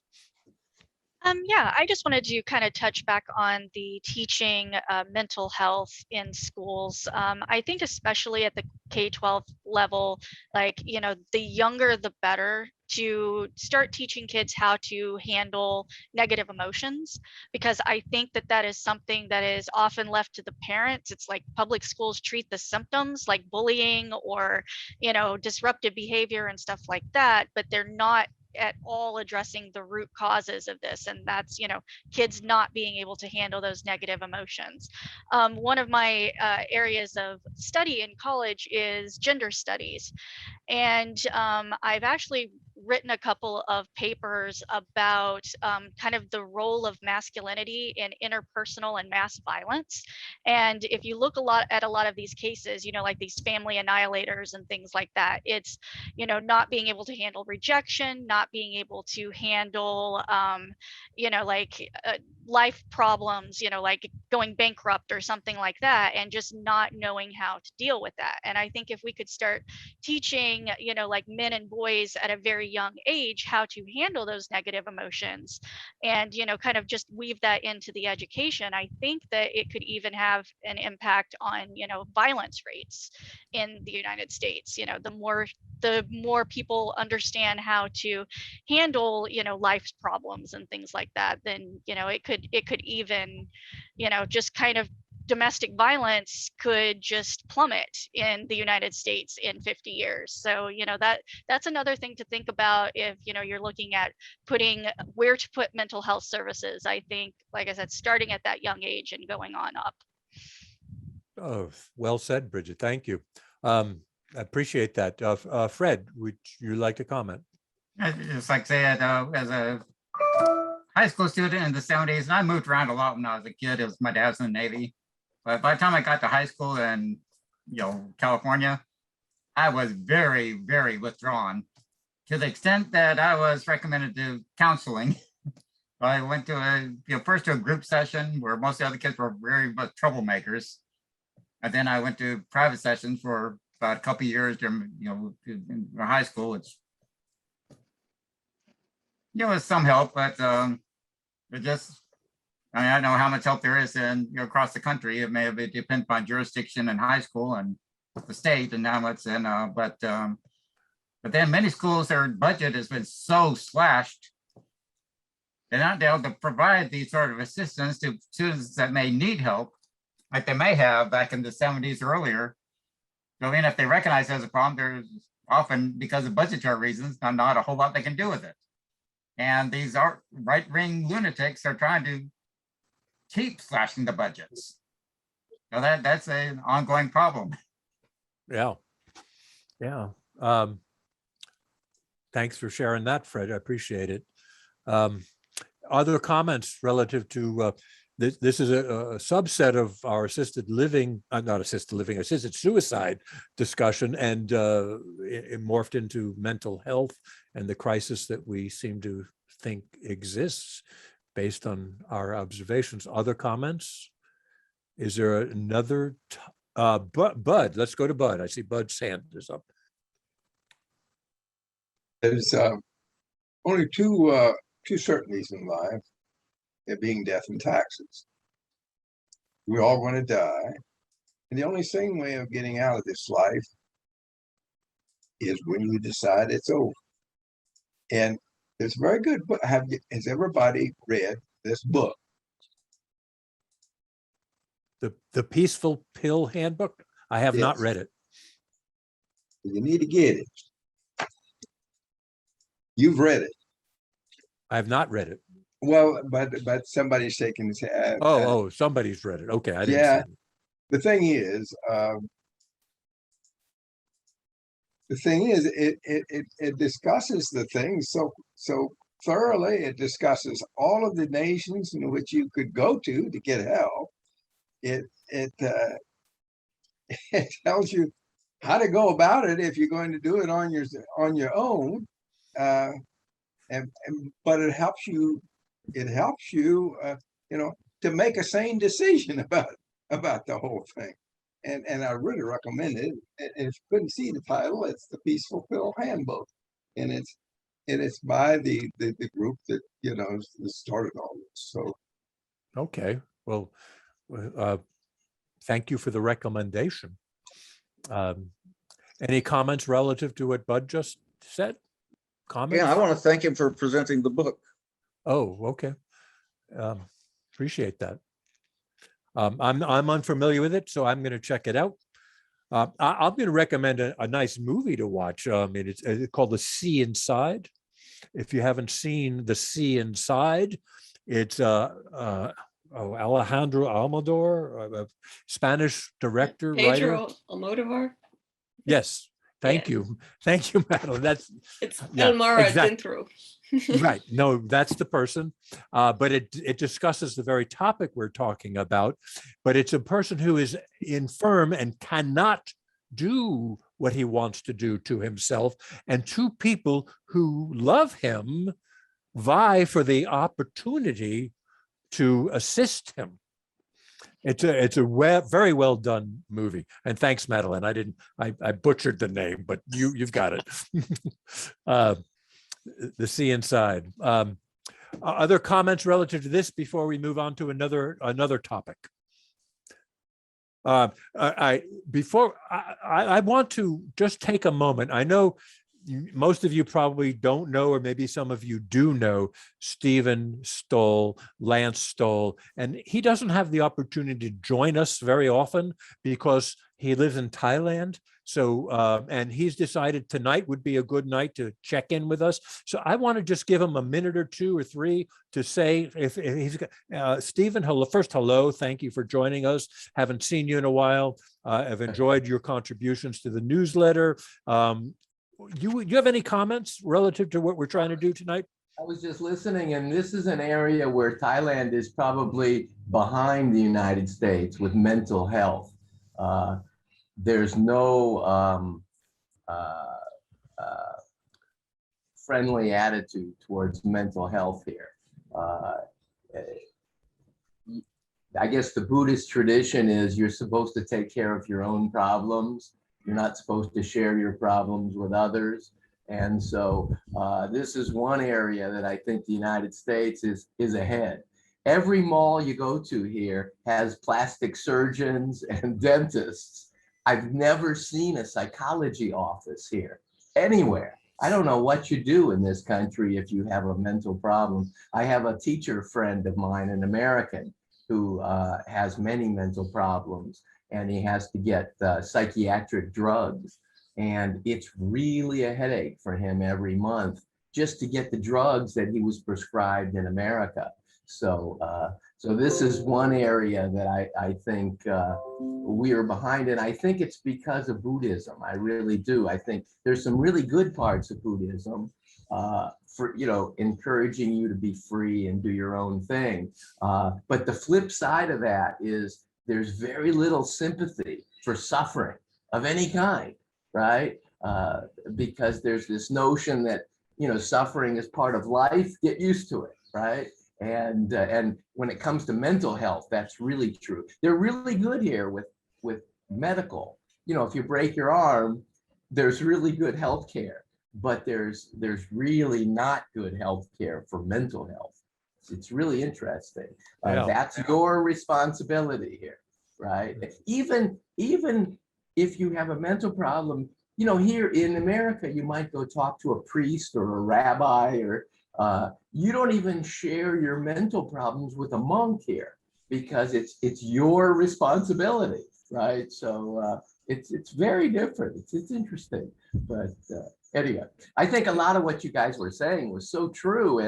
Yeah, I just wanted to kind of touch back on the teaching mental health in schools. I think especially at the K-12 level, like, you know, the younger the better, to start teaching kids how to handle negative emotions, because I think that that is something that is often left to the parents. It's like public schools treat the symptoms like bullying or, you know, disruptive behavior and stuff like that, but they're not at all addressing the root causes of this, and that's, you know, kids not being able to handle those negative emotions. One of my areas of study in college is gender studies, and I've actually written a couple of papers about kind of the role of masculinity in interpersonal and mass violence. And if you look at a lot of these cases, you know, like these family annihilators and things like that, it's, you know, not being able to handle rejection, not being able to handle, you know, like life problems, you know, like going bankrupt or something like that, and just not knowing how to deal with that. And I think if we could start teaching, you know, like men and boys at a very young age how to handle those negative emotions and, kind of just weave that into the education, I think that it could even have an impact on, violence rates in the United States. The more people understand how to handle, life's problems and things like that, then, it could even, just kind of domestic violence could just plummet in the United States in 50 years. So, that's another thing to think about if, you're looking at putting where to put mental health services. I think, like I said, starting at that young age and going on up. Oh, well said, Bridget. Thank you. I appreciate that. Fred, would you like to comment? It's like said, as a high school student in the 70s, and I moved around a lot when I was a kid. It was my dad's in the Navy. But by the time I got to high school in, California, I was very, very withdrawn to the extent that I was recommended to counseling. I went to first to a group session where most of the other kids were very much troublemakers. And then I went to private sessions for about a couple of years during, in high school. It's, with some help, but it just, I don't know how much help there is in, across the country. It may depend on jurisdiction and high school and the state and how much, and but then many schools, their budget has been so slashed, they're not able to provide these sort of assistance to students that may need help, like they may have back in the 70s or earlier. So, I mean, if they recognize there's a problem, there's often, because of budgetary reasons, not a whole lot they can do with it. And these are right-wing lunatics are trying to keep slashing the budgets. So that's an ongoing problem. Yeah. Yeah. Thanks for sharing that, Fred. I appreciate it. Other comments relative to this is a subset of our assisted living, assisted suicide discussion, and it morphed into mental health and the crisis that we seem to think exists based on our observations. Other comments? Is there another? Bud, let's go to Bud. I see Bud's hand is up. There's only two certainties in life, it being death and taxes. We're all going to die. And the only sane way of getting out of this life is when you decide it's over. And it's very good book. Has everybody read this book? The Peaceful Pill Handbook? I have not read it. You need to get it. You've read it. I have not read it. Well, but somebody's shaking his head. Somebody's read it. Okay, I didn't see it. The thing is, it discusses the things so thoroughly. It discusses all of the nations in which you could go to get help. It tells you how to go about it if you're going to do it on your own, but it helps you. It helps you, to make a sane decision about the whole thing. And I really recommend it. And if you couldn't see the title, it's the Peaceful Pill Handbook, and it's by the group that started all this. So, okay, well, thank you for the recommendation. Any comments relative to what Bud just said? Comments? Yeah, I want to thank him for presenting the book. Oh, okay. Appreciate that. I'm unfamiliar with it, so I'm going to check it out. I'm going to recommend a nice movie to watch. It's called The Sea Inside. If you haven't seen The Sea Inside, it's Alejandro Almodovar, a Spanish director, writer. Pedro Almodovar. Yes. Thank you, Madeline. It's Elmara Dentro. Right. No, that's the person. But it discusses the very topic we're talking about. But it's a person who is infirm and cannot do what he wants to do to himself. And two people who love him vie for the opportunity to assist him. It's a very well done movie. And thanks, Madeline. I butchered the name, but you've got it. the sea inside. Other comments relative to this before we move on to another topic? I want to just take a moment. I know most of you probably don't know, or maybe some of you do know, Stephen Stoll, Lance Stoll, and he doesn't have the opportunity to join us very often because he lives in Thailand. So, and he's decided tonight would be a good night to check in with us. So I want to just give him a minute or two or three to say, if he's Stephen, hello, first, hello, thank you for joining us. Haven't seen you in a while. I've enjoyed your contributions to the newsletter. You have any comments relative to what we're trying to do tonight? I was just listening, and this is an area where Thailand is probably behind the United States with mental health. There's no friendly attitude towards mental health here. I guess the Buddhist tradition is you're supposed to take care of your own problems. You're not supposed to share your problems with others. And so this is one area that I think the United States is ahead. Every mall you go to here has plastic surgeons and dentists. I've never seen a psychology office here anywhere. I don't know what you do in this country if you have a mental problem. I have a teacher friend of mine, an American, who has many mental problems, and he has to get psychiatric drugs. And it's really a headache for him every month just to get the drugs that he was prescribed in America. So, so this is one area that I think we are behind, and I think it's because of Buddhism. I really do. I think there's some really good parts of Buddhism for, you know, encouraging you to be free and do your own thing. But the flip side of that is there's very little sympathy for suffering of any kind, right? Because there's this notion that, you know, suffering is part of life, get used to it, right? And when it comes to mental health, that's really true. They're really good here with medical. You know, if you break your arm, there's really good health care, but there's really not good health care for mental health. It's really interesting. That's your responsibility here, right? Even if you have a mental problem, you know, here in America, you might go talk to a priest or a rabbi, or you don't even share your mental problems with a monk here because it's your responsibility, right? So it's very different. It's interesting, but anyway, I think a lot of what you guys were saying was so true,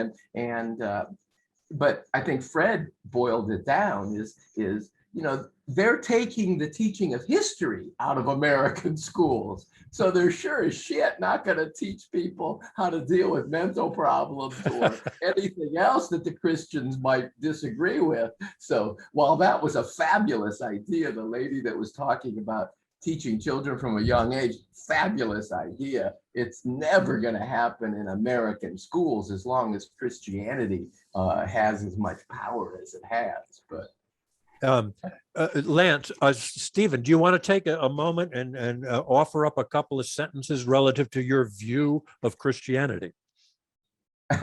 but I think Fred boiled it down is you know, they're taking the teaching of history out of American schools. So they're sure as shit not going to teach people how to deal with mental problems or anything else that the Christians might disagree with. So while that was a fabulous idea, the lady that was talking about teaching children from a young age, fabulous idea. It's never going to happen in American schools as long as Christianity has as much power as it has. But Lance, Stephen, do you want to take a moment and offer up a couple of sentences relative to your view of Christianity? You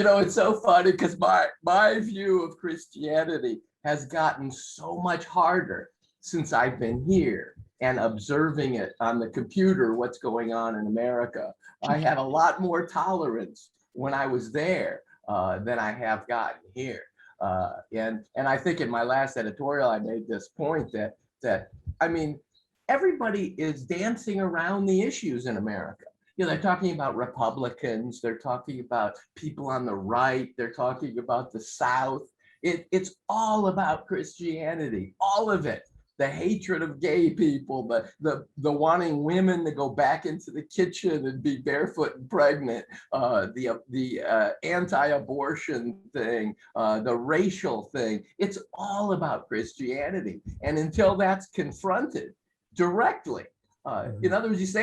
know, it's so funny because my view of Christianity has gotten so much harder since I've been here and observing it on the computer, what's going on in America. I had a lot more tolerance when I was there than I have gotten here. And I think in my last editorial, I made this point that I mean, everybody is dancing around the issues in America. You know, they're talking about Republicans, they're talking about people on the right, they're talking about the South. It's all about Christianity, all of it. The hatred of gay people, the wanting women to go back into the kitchen and be barefoot and pregnant, the anti-abortion thing, the racial thing. It's all about Christianity. And until that's confronted directly, in other words,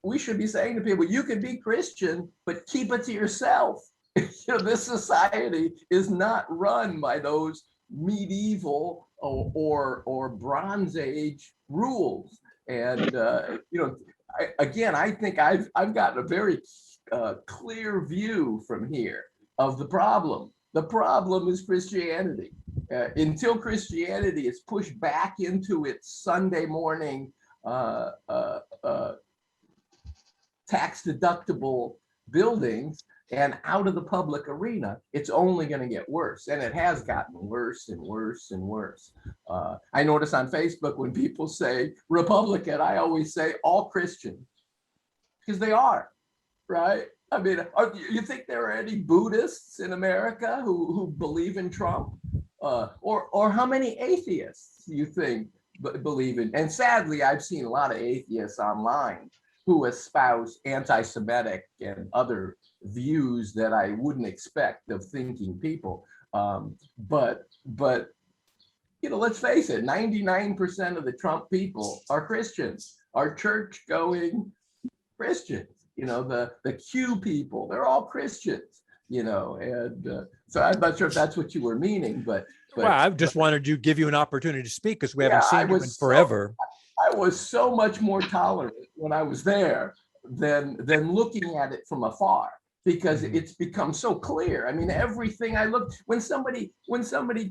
we should be saying to people, you can be Christian, but keep it to yourself. You know, this society is not run by those medieval or Bronze Age rules. And you know, I think I've gotten a very clear view from here of the problem. The problem is Christianity. Until Christianity is pushed back into its Sunday morning tax deductible buildings and out of the public arena, it's only going to get worse. And it has gotten worse and worse and worse. I notice on Facebook when people say Republican, I always say all Christians, because they are, right? I mean, you think there are any Buddhists in America who believe in Trump? Or how many atheists you think believe in? And sadly, I've seen a lot of atheists online who espouse anti-Semitic and other views that I wouldn't expect of thinking people. But you know, let's face it, 99% of the Trump people are Christians, are church-going Christians. You know, the Q people, they're all Christians, you know, and so I'm not sure if that's what you were meaning, but well, I just wanted to give you an opportunity to speak because we haven't seen you in forever. I was so much more tolerant when I was there than looking at it from afar, because it's become so clear. I mean, everything I look, when somebody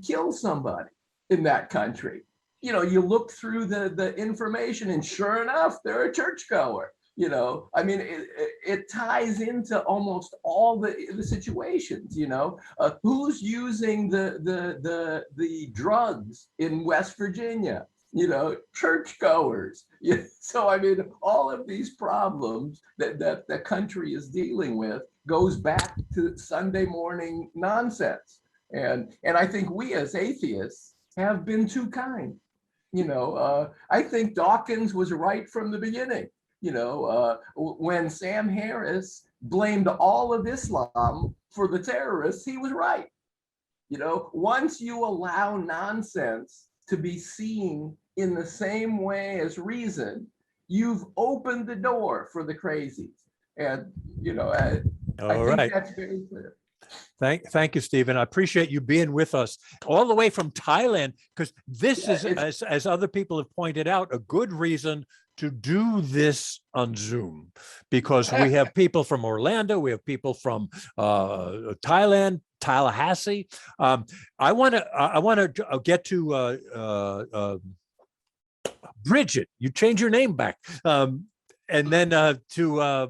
kills somebody in that country, you know, you look through the information and sure enough, they're a churchgoer. You know, I mean, it ties into almost all the situations. You know, who's using the drugs in West Virginia? You know, churchgoers. So I mean, all of these problems that the country is dealing with goes back to Sunday morning nonsense, and I think we as atheists have been too kind. You know, I think Dawkins was right from the beginning. You know, when Sam Harris blamed all of Islam for the terrorists, he was right. You know, once you allow nonsense to be seen in the same way as reason, you've opened the door for the crazies. And, you know, I think that's very clear. Thank you, Stephen. I appreciate you being with us all the way from Thailand, because this is, as other people have pointed out, a good reason to do this on Zoom, because we have people from Orlando, we have people from Thailand, Tallahassee. I want to get to Bridget. You change your name back, and then to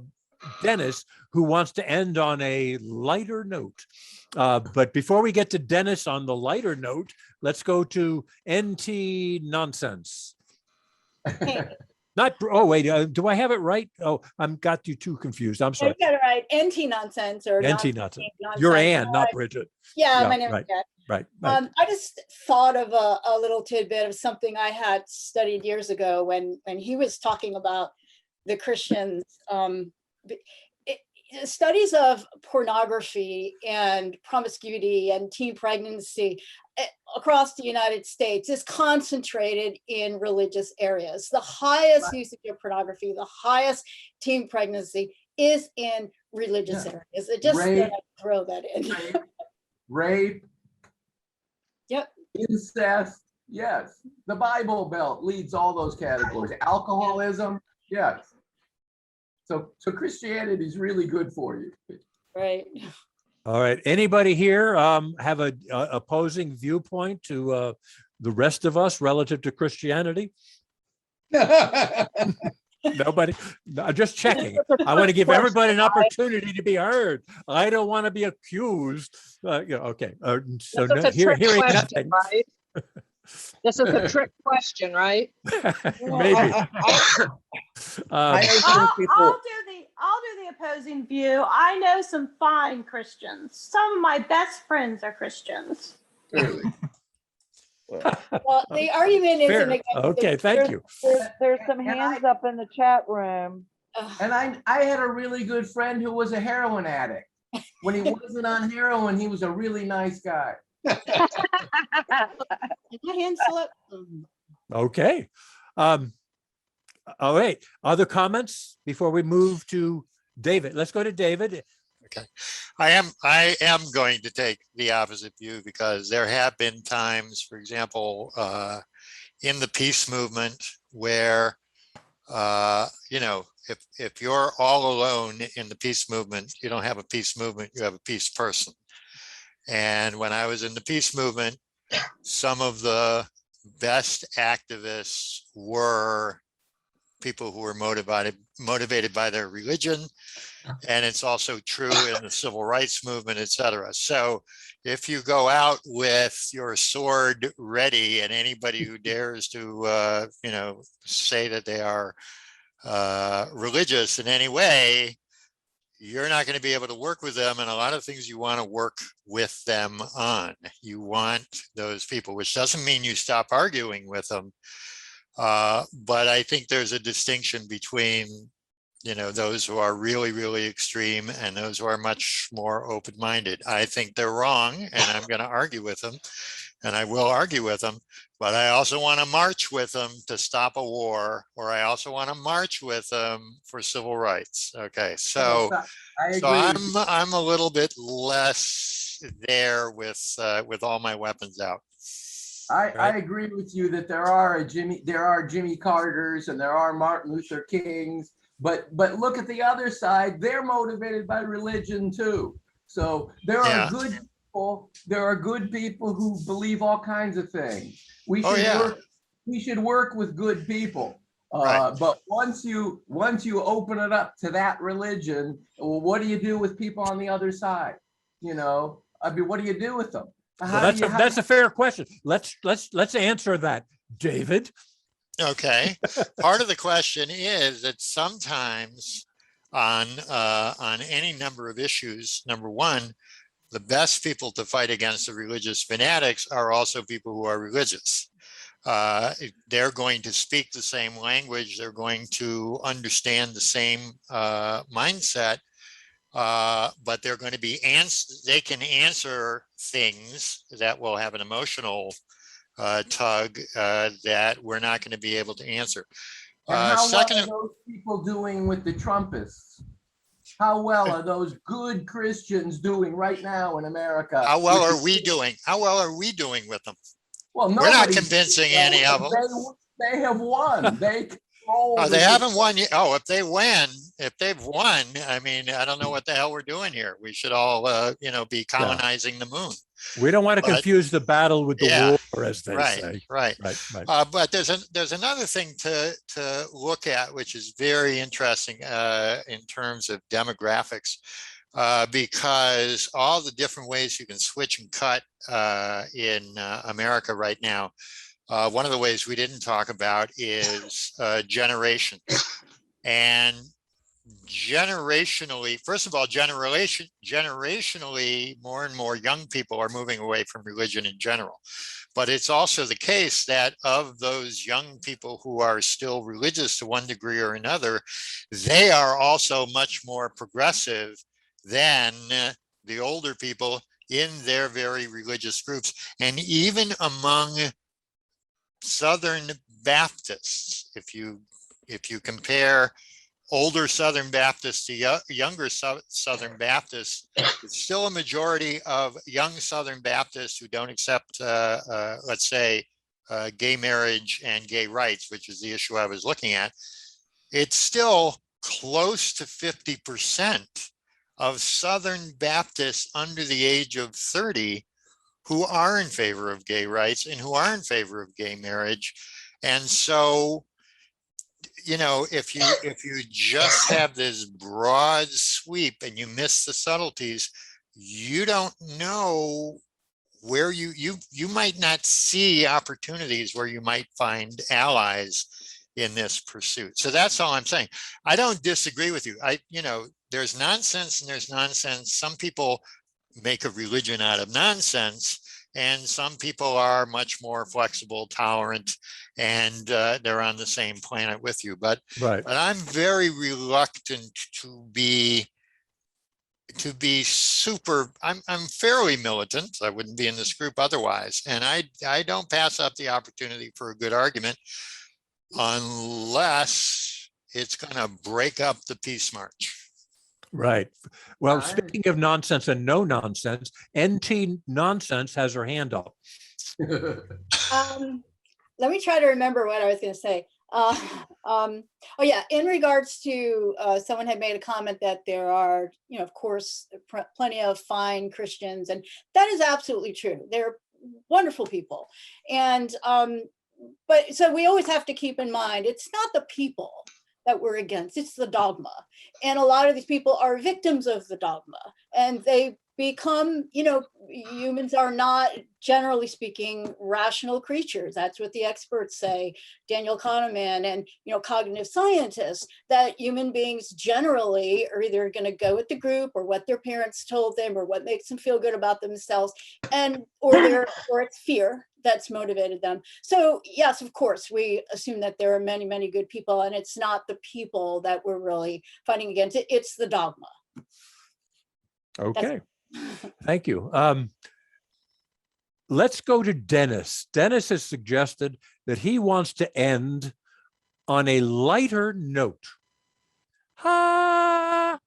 Dennis, who wants to end on a lighter note. But before we get to Dennis on the lighter note, let's go to NT Nonsense. Not, oh, wait, do I have it right? Oh, I've got you too confused. I'm sorry. You got it right. NT Nonsense or NT Nonsense. You're Ann, not Bridget. Yeah, my name is Ann. Right. I just thought of a little tidbit of something I had studied years ago when he was talking about the Christians. Studies of pornography and promiscuity and teen pregnancy across the United States is concentrated in religious areas. The highest usage of pornography, the highest teen pregnancy is in religious areas. It just throw that in. Rape. Yep. Incest. Yes. The Bible Belt leads all those categories. Alcoholism. Yes. So Christianity is really good for you. Right. All right. Anybody here have a opposing viewpoint to the rest of us relative to Christianity? Nobody? I'm just checking. I want to give everybody an opportunity to be heard. I don't want to be accused. Okay. So no, hearing nothing. Right? This is a trick question, right? Maybe. I'll do the opposing view. I know some fine Christians. Some of my best friends are Christians. Well, the argument is Fair. Okay, thank you. There's some hands up in the chat room. And I had a really good friend who was a heroin addict. When he wasn't on heroin, he was a really nice guy. Okay. All right. Other comments before we move to David? Let's go to David. Okay. I am going to take the opposite view, because there have been times, for example, in the peace movement where You know, if you're all alone in the peace movement, you don't have a peace movement, you have a peace person. And when I was in the peace movement, some of the best activists were people who were motivated by their religion. And it's also true in the civil rights movement, et cetera. So if you go out with your sword ready, and anybody who dares to, you know, say that they are religious in any way, you're not going to be able to work with them. And a lot of things you want to work with them on. You want those people, which doesn't mean you stop arguing with them. But I think there's a distinction between, you know, those who are really, really extreme and those who are much more open-minded. I think they're wrong, and I'm going to argue with them, and I will argue with them. But I also want to march with them to stop a war, or I also want to march with them for civil rights. Okay, so I'm a little bit less there with all my weapons out. I agree with you that there are Jimmy Carters and there are Martin Luther Kings, but look at the other side. They're motivated by religion too. So there are good people. There are good people who believe all kinds of things. We should work with good people. But once you open it up to that religion, well, what do you do with people on the other side? You know, I mean, what do you do with them? Well, that's a fair question. Let's answer that, David. Okay. Part of the question is that sometimes on any number of issues, number one, the best people to fight against the religious fanatics are also people who are religious. They're going to speak the same language. They're going to understand the same mindset. But they're going to be they can answer things that will have an emotional tug that we're not going to be able to answer. And how well are those people doing with the Trumpists? How well are those good Christians doing right now in America? How well are we doing? How well are we doing with them? Well, we're not convincing any of them. They have won. They they haven't won yet. Oh, if they've won, I mean, I don't know what the hell we're doing here. We should all, you know, be colonizing the moon. We don't want to confuse the battle with the war, as they say. Right. But there's another thing to look at, which is very interesting in terms of demographics, because all the different ways you can switch and cut in America right now. One of the ways we didn't talk about is generation. And generationally, first of all, generationally, more and more young people are moving away from religion in general. But it's also the case that of those young people who are still religious to one degree or another, they are also much more progressive than the older people in their very religious groups. And even among Southern Baptists, if you compare older Southern Baptists to younger Southern Baptists, it's still a majority of young Southern Baptists who don't accept, let's say, gay marriage and gay rights, which is the issue I was looking at. It's still close to 50% of Southern Baptists under the age of 30 who are in favor of gay rights and who are in favor of gay marriage. And so, you know, if you just have this broad sweep and you miss the subtleties, you don't know where you might not see opportunities where you might find allies in this pursuit. So that's all I'm saying. I don't disagree with you. You know, there's nonsense and there's nonsense. Some people make a religion out of nonsense, and some people are much more flexible, tolerant, and they're on the same planet with you. But I'm very reluctant to be super. I'm fairly militant. I wouldn't be in this group otherwise, and I don't pass up the opportunity for a good argument unless it's going to break up the peace march. Right. Well, speaking of nonsense and no nonsense, NT Nonsense has her hand up. Let me try to remember what I was going to say. Oh yeah, in regards to, someone had made a comment that there are, of course, plenty of fine Christians, and that is absolutely true. They're wonderful people. And, but so we always have to keep in mind, it's not the people that we're against, it's the dogma. And a lot of these people are victims of the dogma, and they become, humans are not, generally speaking, rational creatures. That's what the experts say, Daniel Kahneman and, cognitive scientists, that human beings generally are either going to go with the group or what their parents told them or what makes them feel good about themselves, or it's fear that's motivated them. So yes, of course, we assume that there are many, many good people, and it's not the people that we're really fighting against. It's the dogma. Okay. Thank you. Let's go to Dennis. Dennis has suggested that he wants to end on a lighter note. Ha!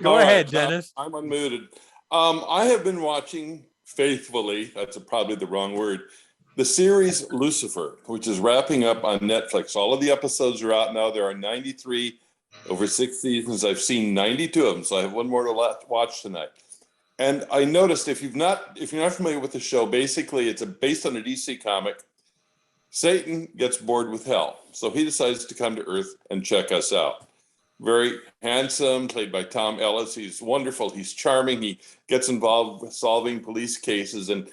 Go ahead, Dennis. I'm unmuted. I have been watching faithfully, that's probably the wrong word, the series Lucifer, which is wrapping up on Netflix. All of the episodes are out now. There are 93 over 6 seasons. I've seen 92 of them, so I have one more to watch tonight. And I noticed, if you're not familiar with the show, basically it's based on a DC comic. Satan gets bored with hell, so he decides to come to Earth and check us out. Very handsome, played by Tom Ellis. He's wonderful. He's charming. He gets involved with solving police cases, and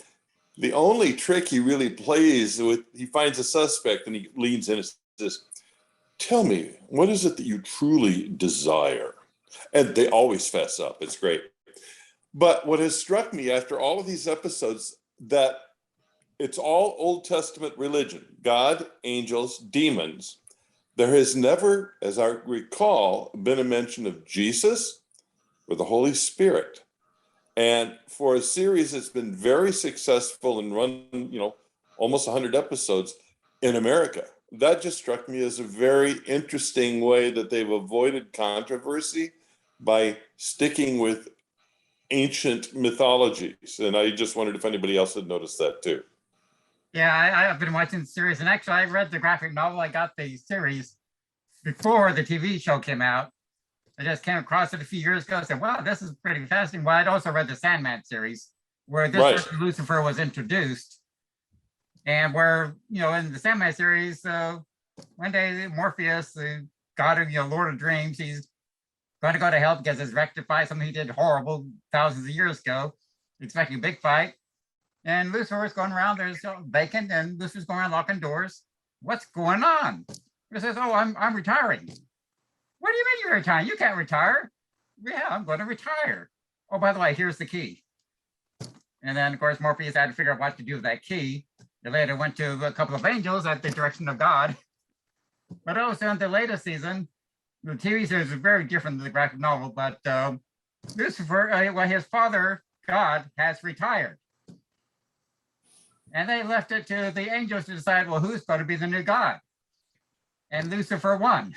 the only trick he really plays with, he finds a suspect and he leans in and says, "Tell me, what is it that you truly desire?" And they always fess up. It's great. But what has struck me after all of these episodes, that it's all Old Testament religion, God, angels, demons. There has never, as I recall, been a mention of Jesus or the Holy Spirit. And for a series that's been very successful and run, almost 100 episodes in America, that just struck me as a very interesting way that they've avoided controversy by sticking with ancient mythologies. And I just wondered if anybody else had noticed that too. Yeah, I've been watching the series, and actually I read the graphic novel. I got the series before the TV show came out. I just came across it a few years ago and said, wow, this is pretty fascinating. Well, I'd also read the Sandman series, where this Lucifer was introduced. And where, in the Sandman series, one day Morpheus, the god of, Lord of Dreams, he's going to go to hell because he's rectified something he did horrible thousands of years ago, expecting a big fight. And Lucifer is going around, there's vacant, and Lucifer's going around locking doors. What's going on? He says, oh, I'm retiring. What do you mean you're retiring? You can't retire. Yeah, I'm going to retire. Oh, by the way, here's the key. And then, of course, Morpheus had to figure out what to do with that key. They later went to a couple of angels at the direction of God. But also in the latest season, the TV series is very different than the graphic novel, but Lucifer, his father, God, has retired. And they left it to the angels to decide, well, who's going to be the new God? And Lucifer won.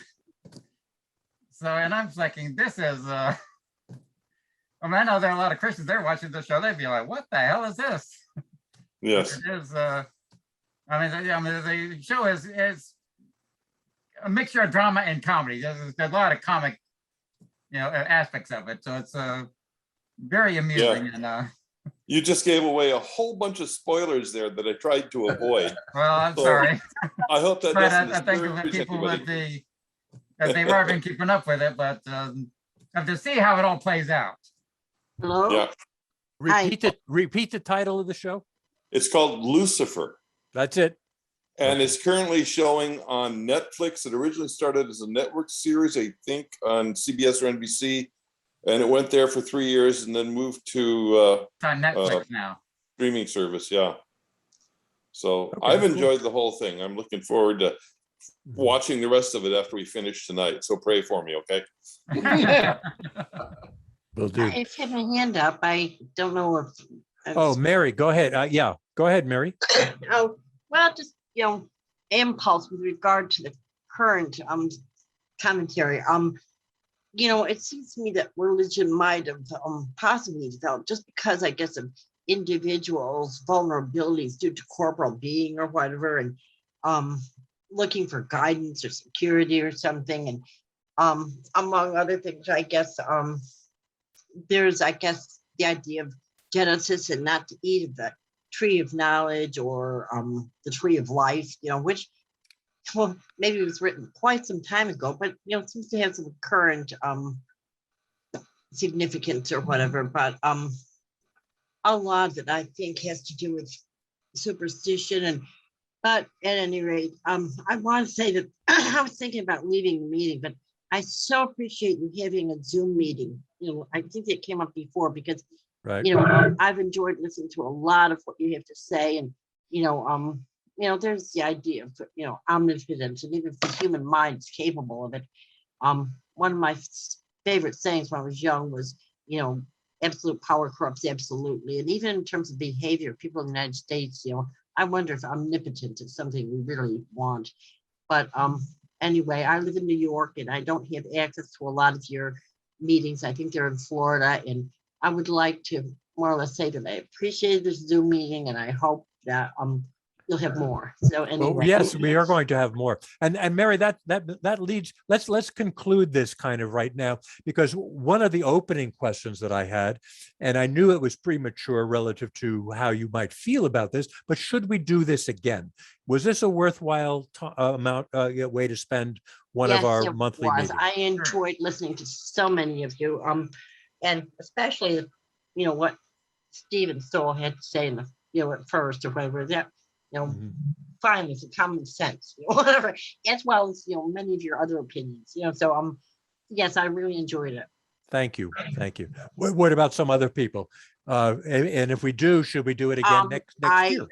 So, and I'm thinking, this is, I know there are a lot of Christians, they're watching the show, they'd be like, what the hell is this? Yes. It is, the show is a mixture of drama and comedy. There's a lot of comic, aspects of it. So it's very amusing. Yeah. And you just gave away a whole bunch of spoilers there that I tried to avoid. Well, I'm sorry. I hope that doesn't I think that people anybody. would be, that they were been keeping up with it, but have to see how it all plays out. Hello? Yeah. Repeat the title of the show. It's called Lucifer. That's it. And it's currently showing on Netflix. It originally started as a network series, I think, on CBS or NBC. And it went there for 3 years and then moved to It's on Netflix now. Streaming service. Yeah. So I've enjoyed the whole thing. I'm looking forward to watching the rest of it after we finish tonight. So pray for me, okay? Will do. I just had my hand up. I don't know if. Oh, Mary, go ahead. Yeah, go ahead, Mary. Oh, well, just, impulse with regard to the current commentary. It seems to me that religion might have possibly developed just because, I guess, of individuals' vulnerabilities due to corporal being or whatever. And looking for guidance or security or something. And among other things, I guess there's, I guess, the idea of Genesis and not to eat of the tree of knowledge or the tree of life, you know, which, well, maybe it was written quite some time ago, but, you know, it seems to have some current significance or whatever. But a lot of it, I think, has to do with superstition. And but at any rate, I want to say that I was thinking about leaving the meeting, but I so appreciate you having a Zoom meeting. You know, I think it came up before because, Right. you know, I've enjoyed listening to a lot of what you have to say. And, you know, there's the idea of, you know, omnipotence, and even if the human mind is capable of it. One of my favorite sayings when I was young was, you know, absolute power corrupts absolutely. And even in terms of behavior, people in the United States, you know, I wonder if omnipotence is something we really want. But anyway, I live in New York and I don't have access to a lot of your meetings. I think they're in Florida. And I would like to more or less say that I appreciate this Zoom meeting and I hope that you'll have more. So anyway. Well, yes, we are going to have more. And Mary, that leads, let's conclude this kind of right now, because one of the opening questions that I had, and I knew it was premature relative to how you might feel about this, but should we do this again? Was this a worthwhile way to spend one of our monthly meetings? I enjoyed listening to so many of you, and especially, you know, what Stephen Stoll had to say in the, you know, at first or whatever that, you know, finally, it's a common sense, you know, whatever, as well as, you know, many of your other opinions, you know, so yes, I really enjoyed it. Thank you. Thank you. What about some other people? And if we do, should we do it again next year?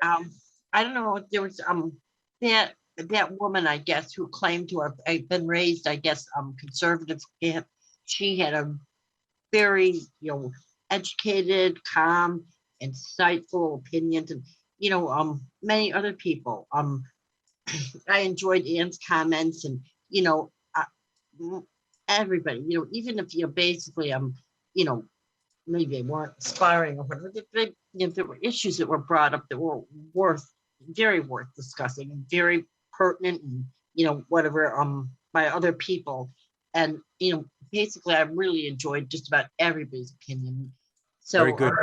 I don't know if there was that woman, I guess, who claimed to have been raised, I guess, conservative. She had a very, you know, educated, calm, insightful opinions, and, you know, many other people. I enjoyed Ann's comments, and, you know, everybody, you know, even if, you know, basically, you know, maybe they weren't inspiring or whatever, you know, there were issues that were brought up that were very worth discussing and very pertinent, and, you know, whatever, by other people. And, you know, basically, I really enjoyed just about everybody's opinion. So, very good.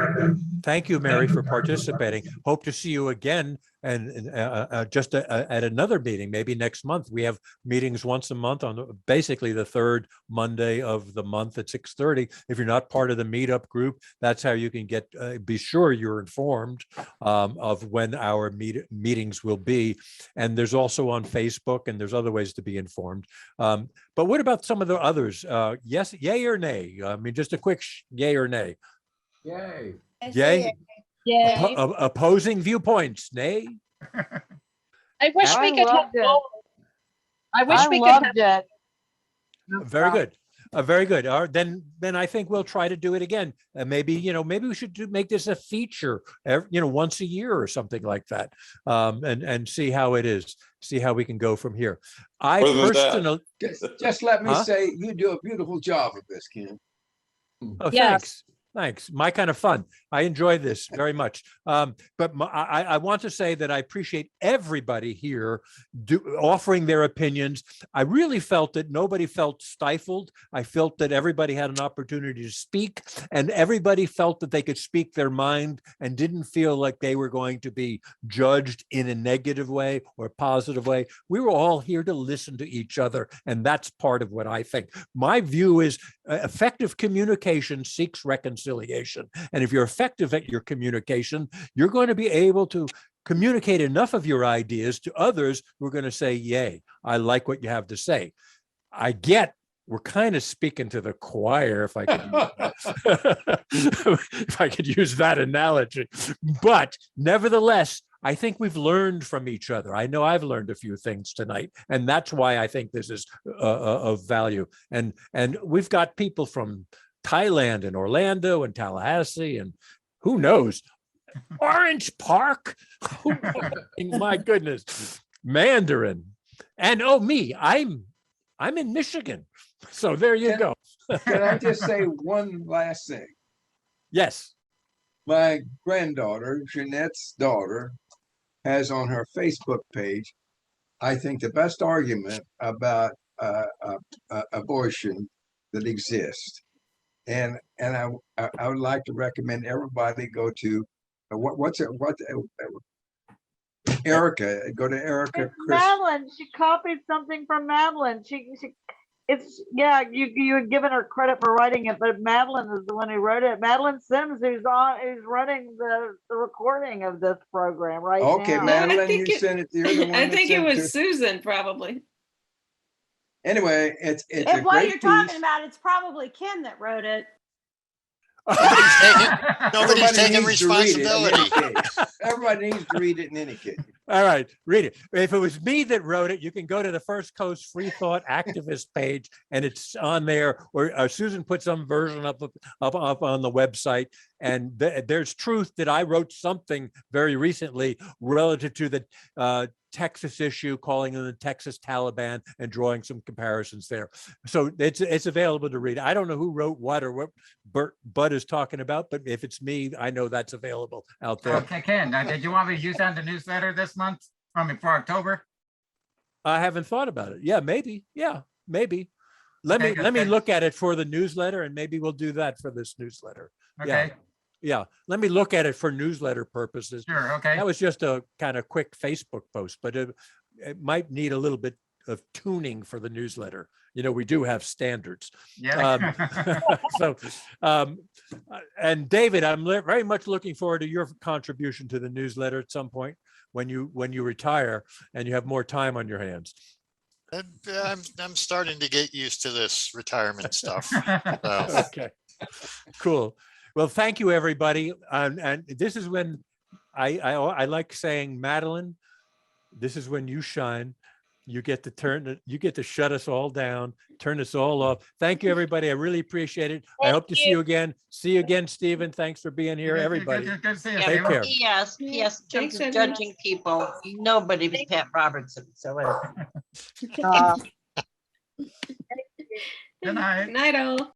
Thank you, Mary, for participating. Hope to see you again, and just at another meeting, maybe next month. We have meetings once a month on basically the third Monday of the month at 6:30. If you're not part of the meetup group, that's how you can get be sure you're informed of when our meetings will be. And there's also on Facebook, and there's other ways to be informed. But what about some of the others? Yes, yay or nay? I mean, just a quick yay or nay. Yay. Yay. Yay. Opposing viewpoints, nay. I wish we could have more. I wish we could have it. Very good. Very good. Then I think we'll try to do it again. Maybe, you know, maybe we should make this a feature, you know, once a year or something like that, and see how it is. See how we can go from here. I personally just let me say, you do a beautiful job of this, Ken. Oh, yes. Thanks. My kind of fun. I enjoy this very much. But I want to say that I appreciate everybody here offering their opinions. I really felt that nobody felt stifled. I felt that everybody had an opportunity to speak, and everybody felt that they could speak their mind and didn't feel like they were going to be judged in a negative way or positive way. We were all here to listen to each other, and that's part of what I think. My view is effective communication seeks reconciliation. And if you're effective at your communication, you're going to be able to communicate enough of your ideas to others who are going to say, yay, I like what you have to say. I get we're kind of speaking to the choir, if I could, if I could use that analogy. But nevertheless, I think we've learned from each other. I know I've learned a few things tonight, and that's why I think this is of value. And we've got people from Thailand and Orlando and Tallahassee and who knows, Orange Park. My goodness, Mandarin, and oh me, I'm in Michigan. So there you go. Can I just say one last thing? Yes. My granddaughter, Jeanette's daughter, has on her Facebook page I think the best argument about abortion that exists. And I would like to recommend everybody go to Erica, go to Erica. It's Madeline. She copied something from Madeline. It's yeah. You had given her credit for writing it, but Madeline is the one who wrote it. Madeline Sims, who's running the recording of this program right now. Okay, Madeline, you sent it. You're the one. I think it was to... Susan, probably. Anyway, it's If a what great you're talking piece. about, it's probably Ken that wrote it. Nobody's taking responsibility. Everybody needs to read it in any case. All right, read it. If it was me that wrote it, you can go to the First Coast Free Thought activist page, and it's on there. Or Susan put some version up on the website. And there's truth that I wrote something very recently relative to the Texas issue, calling them the Texas Taliban, and drawing some comparisons there. So it's available to read. I don't know who wrote what or what Bud is talking about, but if it's me, I know that's available out there. Okay, Ken, did you want me to use that in the newsletter this month? For October? I haven't thought about it. Yeah, maybe. Yeah, maybe. Let me look at it for the newsletter, and maybe we'll do that for this newsletter. Okay. Yeah. Let me look at it for newsletter purposes. Sure. Okay. That was just a kind of quick Facebook post, but it might need a little bit of tuning for the newsletter. You know, we do have standards. Yeah. And David, I'm very much looking forward to your contribution to the newsletter at some point when you retire and you have more time on your hands. I'm starting to get used to this retirement stuff. So. Okay, cool. Well, thank you, everybody. And this is when I like saying, Madeline, this is when you shine. You get to shut us all down, turn us all off. Thank you, everybody. I really appreciate it. I hope to see you again. See you again, Stephen. Thanks for being here, everybody. Good to see you. Take care. Yes, in terms of judging people, nobody was Pat Robertson. So. Good night. Night all.